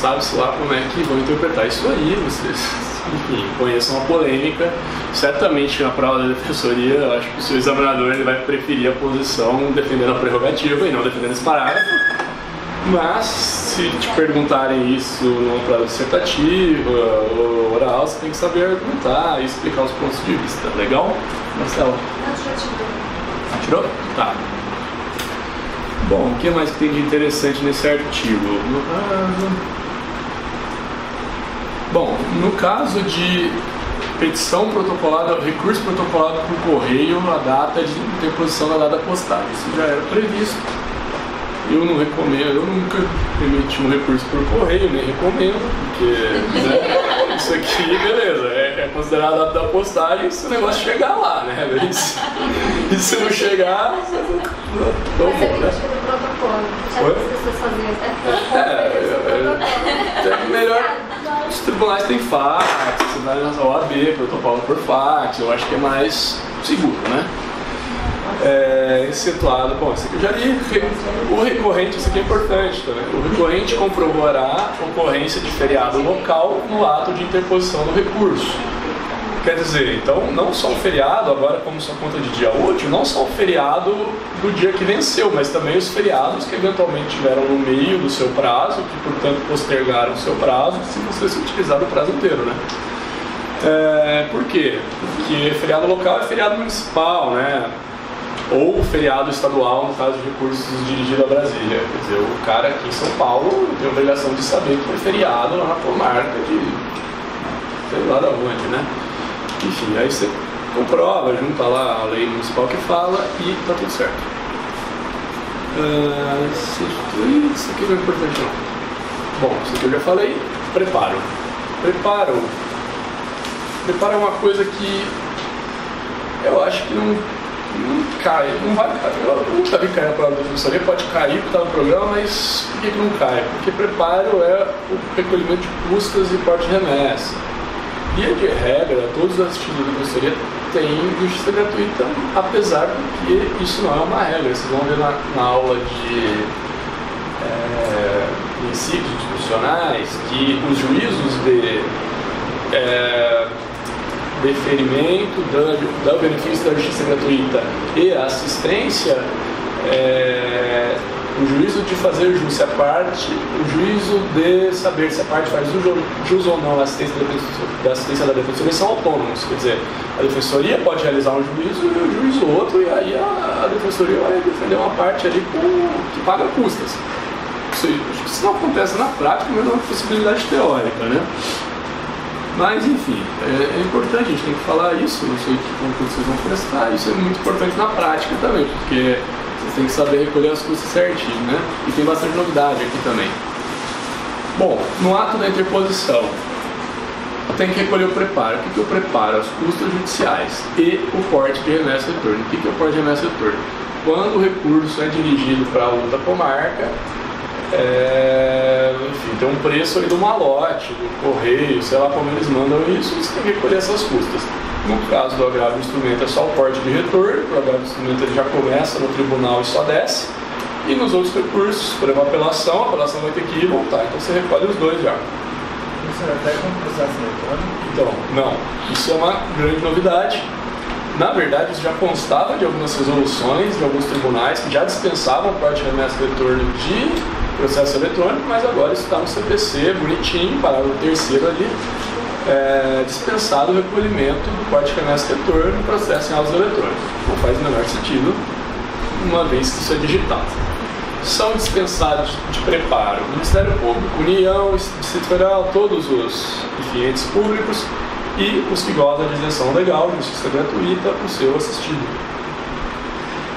sabe-se lá como é que vão interpretar isso aí. Vocês, enfim, conheçam a polêmica. Certamente na prova da Defensoria, eu acho que o seu examinador ele vai preferir a posição defendendo a prerrogativa e não defendendo esse parágrafo. Mas se te perguntarem isso numa prova dissertativa ou oral, você tem que saber argumentar e explicar os pontos de vista. Legal? Marcelo? Não, já tirou. Tirou? Tá. Bom, o que mais que tem de interessante nesse artigo? Bom, no caso de petição protocolada, recurso protocolado por correio, a data de interposição da data postal. Isso já era previsto. Eu não recomendo, eu nunca emiti um recurso por correio, nem recomendo, porque né, isso aqui, beleza, é considerado a data da postagem se o negócio chegar lá, né? E se não chegar, então bom, né? É melhor. Os tribunais têm fax, você vai na OAB, protocolo por fax, eu acho que é mais seguro, né? Excetuado, bom, isso aqui eu já li, o recorrente, isso aqui é importante também, o recorrente comprovará a ocorrência de feriado local no ato de interposição do recurso. Quer dizer, então, não só o feriado, agora como sua conta de dia útil, não só o feriado do dia que venceu, mas também os feriados que eventualmente tiveram no meio do seu prazo, que portanto postergaram o seu prazo, se você se utilizar o prazo inteiro, né? Por quê? Porque feriado local é feriado municipal, né? Ou feriado estadual, no caso de recursos dirigidos a Brasília. Quer dizer, o cara aqui em São Paulo tem a obrigação de saber que foi feriado lá na comarca de sei lá da onde, né? Enfim, aí você comprova, junta lá a lei municipal que fala e tá tudo certo. Isso aqui não é importante não. Bom, isso aqui eu já falei. Preparo. Preparo é uma coisa que eu acho que não cai, não vai cair. Eu nunca vi cair na prova da defensoria, pode cair porque está no programa, mas por que não cai? Porque preparo é o recolhimento de custas e porte de remessa. Via de regra, todos os assistidos da defensoria têm justiça gratuita, apesar de que isso não é uma regra. Vocês vão ver na aula de princípios institucionais que os juízos de deferimento do benefício da justiça gratuita e a assistência, o juízo de fazer jus se a parte, o juízo de saber se a parte faz jus ou não a assistência da defensoria são autônomos. Quer dizer, a defensoria pode realizar um juízo e o juízo outro, e aí a defensoria vai defender uma parte ali que paga custas. Isso não acontece na prática, mas é uma possibilidade teórica, né? Mas, enfim, é importante, a gente tem que falar isso, não sei que concurso vocês vão prestar, isso é muito importante na prática também, porque vocês têm que saber recolher as custas certinho, né? E tem bastante novidade aqui também. Bom, no ato da interposição, tem que recolher o preparo. O que eu preparo? As custas judiciais e o porte de remessa e retorno. O que é o porte de remessa e retorno? Quando o recurso é dirigido para a outra comarca, enfim, tem um preço aí do malote, do correio, sei lá como eles mandam isso, você tem que recolher essas custas. No caso do agravo do instrumento é só o porte de retorno, o agravo do instrumento ele já começa no tribunal e só desce, e nos outros recursos, por exemplo, a apelação vai ter que ir e voltar, então você recolhe os dois já. Isso é até com processo eletrônico? Então, não, isso é uma grande novidade. Na verdade, isso já constava de algumas resoluções de alguns tribunais que já dispensavam porte de remessa e retorno de processo eletrônico, mas agora isso está no CPC, bonitinho, parágrafo 3º ali, dispensado o recolhimento do porte de remessa e retorno no processo em autos eletrônicos. Não faz o menor sentido, uma vez que isso é digital. São dispensados de preparo o Ministério Público, União, Distrito Federal, todos os entes públicos e os que gozam de isenção legal, justiça gratuita, o seu assistido.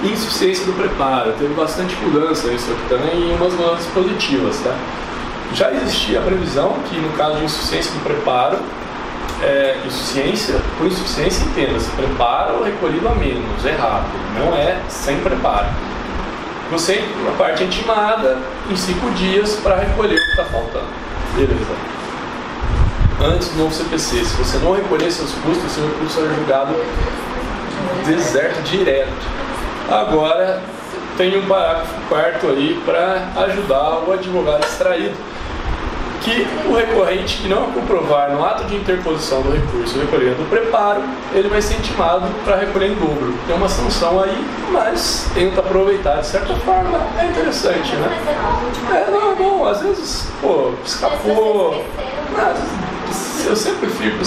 Insuficiência do preparo, teve bastante mudança nisso aqui também e umas mudanças positivas, tá? Já existia a previsão que no caso de insuficiência do preparo, por insuficiência entenda-se, preparo recolhido a menos, errado, não é sem preparo. Você, a parte intimada, em 5 dias para recolher o que está faltando. Beleza. Antes do novo CPC, se você não recolher seus custos, seu recurso será julgado deserto direto. Agora tem um parágrafo 4º aí para ajudar o advogado distraído, que o recorrente que não comprovar no ato de interposição do recurso recolhendo o preparo, ele vai ser intimado para recolher em dobro. Tem uma sanção aí, mas tenta aproveitar de certa forma, é interessante, né? Não é bom, às vezes, escapou. Eu sempre fico,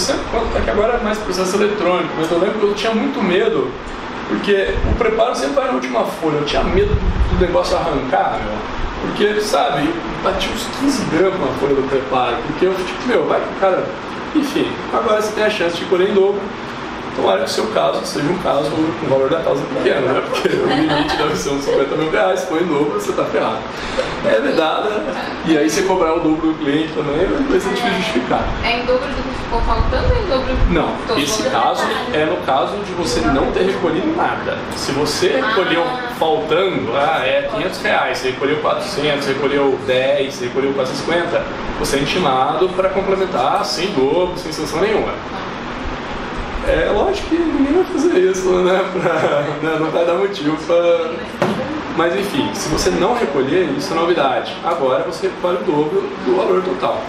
é que agora é mais processo eletrônico, mas eu lembro que eu tinha muito medo Porque o preparo sempre vai na última folha. Eu tinha medo do negócio arrancar, meu. Porque, sabe, bati uns 15 gramas na folha do preparo. Porque eu, tipo, meu, vai que o cara... Enfim, agora você tem a chance de colher em dobro. Tomara que o seu caso seja um caso com o valor da causa pequeno, né? Porque o limite deve ser uns 50 mil reais, se for em dobro, você tá ferrado. É verdade, e aí você cobrar o dobro do cliente também, vai ser difícil justificar. É em dobro do que ficou faltando ou em dobro do Não, esse caso é no caso de você não ter recolhido nada. Se você recolheu faltando, é 500 reais, você recolheu 400, você recolheu 10, você recolheu 450, você é intimado para complementar sem dobro, sem sanção nenhuma. É lógico que ninguém vai fazer isso, né? Não vai dar motivo para... Mas enfim, se você não recolher, isso é novidade. Agora você recolhe o dobro do valor total.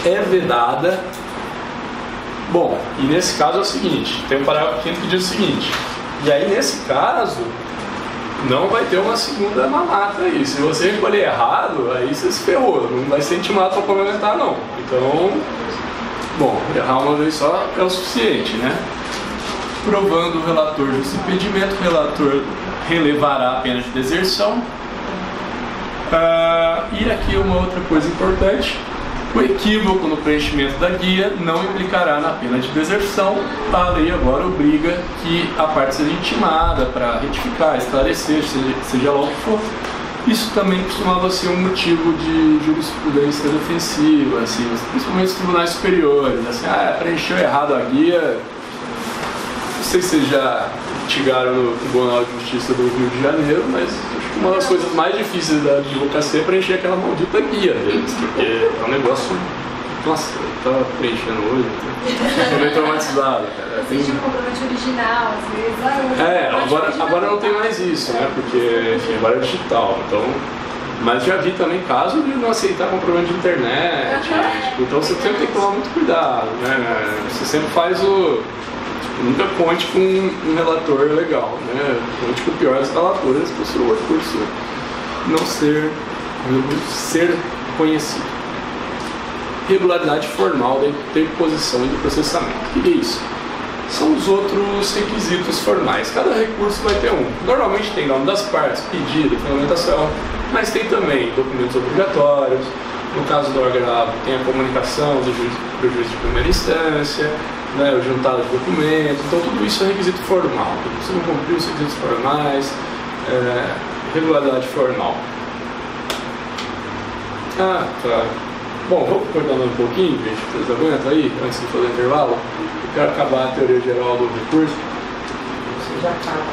É vedada. Bom, e nesse caso é o seguinte, tem um parágrafo 5 que diz o seguinte, e aí nesse caso, não vai ter uma segunda mamata aí. Se você recolher errado, aí você se ferrou, não vai ser intimado para complementar não. Então... Bom, errar uma vez só é o suficiente, né? Provando o relator desse impedimento, o relator relevará a pena de deserção. E aqui uma outra coisa importante, o equívoco no preenchimento da guia não implicará na pena de deserção. A lei agora obriga que a parte seja intimada para retificar, esclarecer, seja lá o que for. Isso também costumava ser um motivo de jurisprudência defensiva, assim, principalmente os tribunais superiores, assim, preencheu errado a guia. Não sei se vocês já litigaram no Tribunal de Justiça do Rio de Janeiro, mas acho que uma das coisas mais difíceis da advocacia é preencher aquela maldita guia deles, porque é um negócio... Nossa, eu tava preenchendo hoje, tô meio traumatizado, cara. Existe um comprovante original, às vezes. Agora não tem mais isso, né? Porque, enfim, agora é digital, então... Mas já vi também casos de não aceitar comprovante de internet, tipo, então você sempre tem que tomar muito cuidado, né? Você sempre faz o... Nunca conte com um relator legal, né? Conte com o pior das relatoras para o seu recurso não ser conhecido. Regularidade formal da interposição e do processamento. O que é isso? São os outros requisitos formais. Cada recurso vai ter um. Normalmente tem nome das partes, pedido, fundamentação, mas tem também documentos obrigatórios. No caso do agravo, tem a comunicação do juiz para o juiz de primeira instância, né, o juntado de documentos. Então tudo isso é requisito formal. Você não cumpriu os requisitos formais, regularidade formal. Tá. Bom, vou cortar um pouquinho, gente. Vocês aguentam aí, antes de fazer o intervalo? Eu quero acabar a teoria geral do recurso.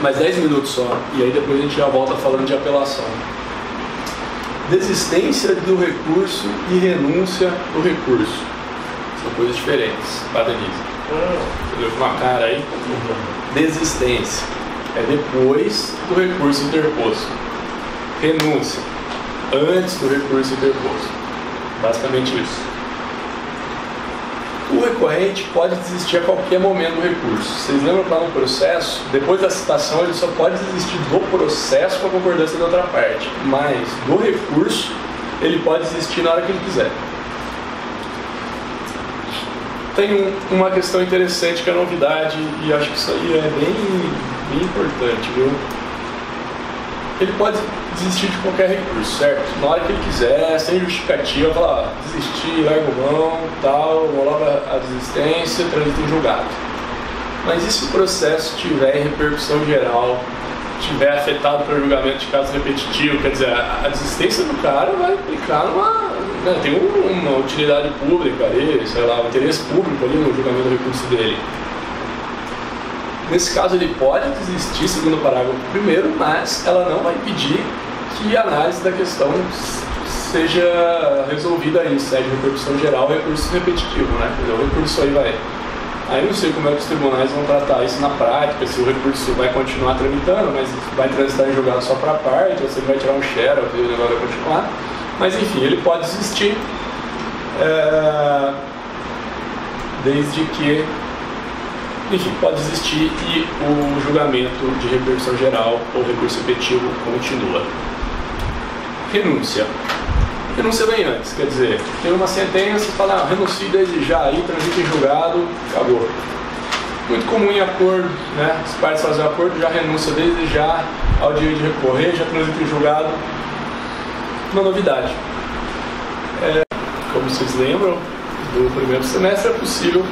Mais 10 minutos só. E aí depois a gente já volta falando de apelação. Desistência do recurso e renúncia do recurso. São coisas diferentes. Para Denise. Você deu com uma cara aí? Desistência. É depois do recurso interposto. Renúncia. Antes do recurso interposto. Basicamente isso. O recorrente pode desistir a qualquer momento do recurso. Vocês lembram que lá no processo, depois da citação, ele só pode desistir do processo com a concordância da outra parte. Mas do recurso, ele pode desistir na hora que ele quiser. Tem uma questão interessante que é a novidade, e acho que isso aí é bem importante, viu? Ele pode desistir de qualquer recurso, certo? Na hora que ele quiser, sem justificativa, falar, desistir, largo mão, tal, rolava a desistência, transita em julgado. Mas e se o processo tiver repercussão geral, tiver afetado pelo julgamento de caso repetitivo, quer dizer, a desistência do cara vai implicar numa... Né, tem uma utilidade pública ali, sei lá, um interesse público ali no julgamento do recurso dele. Nesse caso ele pode desistir, segundo o parágrafo 1º, mas ela não vai pedir que a análise da questão seja resolvida aí, seja repercussão geral ou recurso repetitivo, né? Quer dizer, o recurso aí vai... Aí não sei como é que os tribunais vão tratar isso na prática, se o recurso vai continuar tramitando, mas vai transitar em julgado só para a parte, ou se ele vai tirar um xerox e o negócio vai continuar. Mas enfim, ele pode desistir, desde que... Enfim, pode desistir e o julgamento de repercussão geral ou recurso repetitivo continua. Renúncia. Renúncia vem antes, quer dizer, tem uma sentença, fala, renuncie desde já, aí transita em julgado, acabou. muito comum em acordo, né? As partes fazem acordo, já renuncia desde já ao direito de recorrer, já transita em julgado. Uma novidade. Como vocês lembram, do primeiro semestre é possível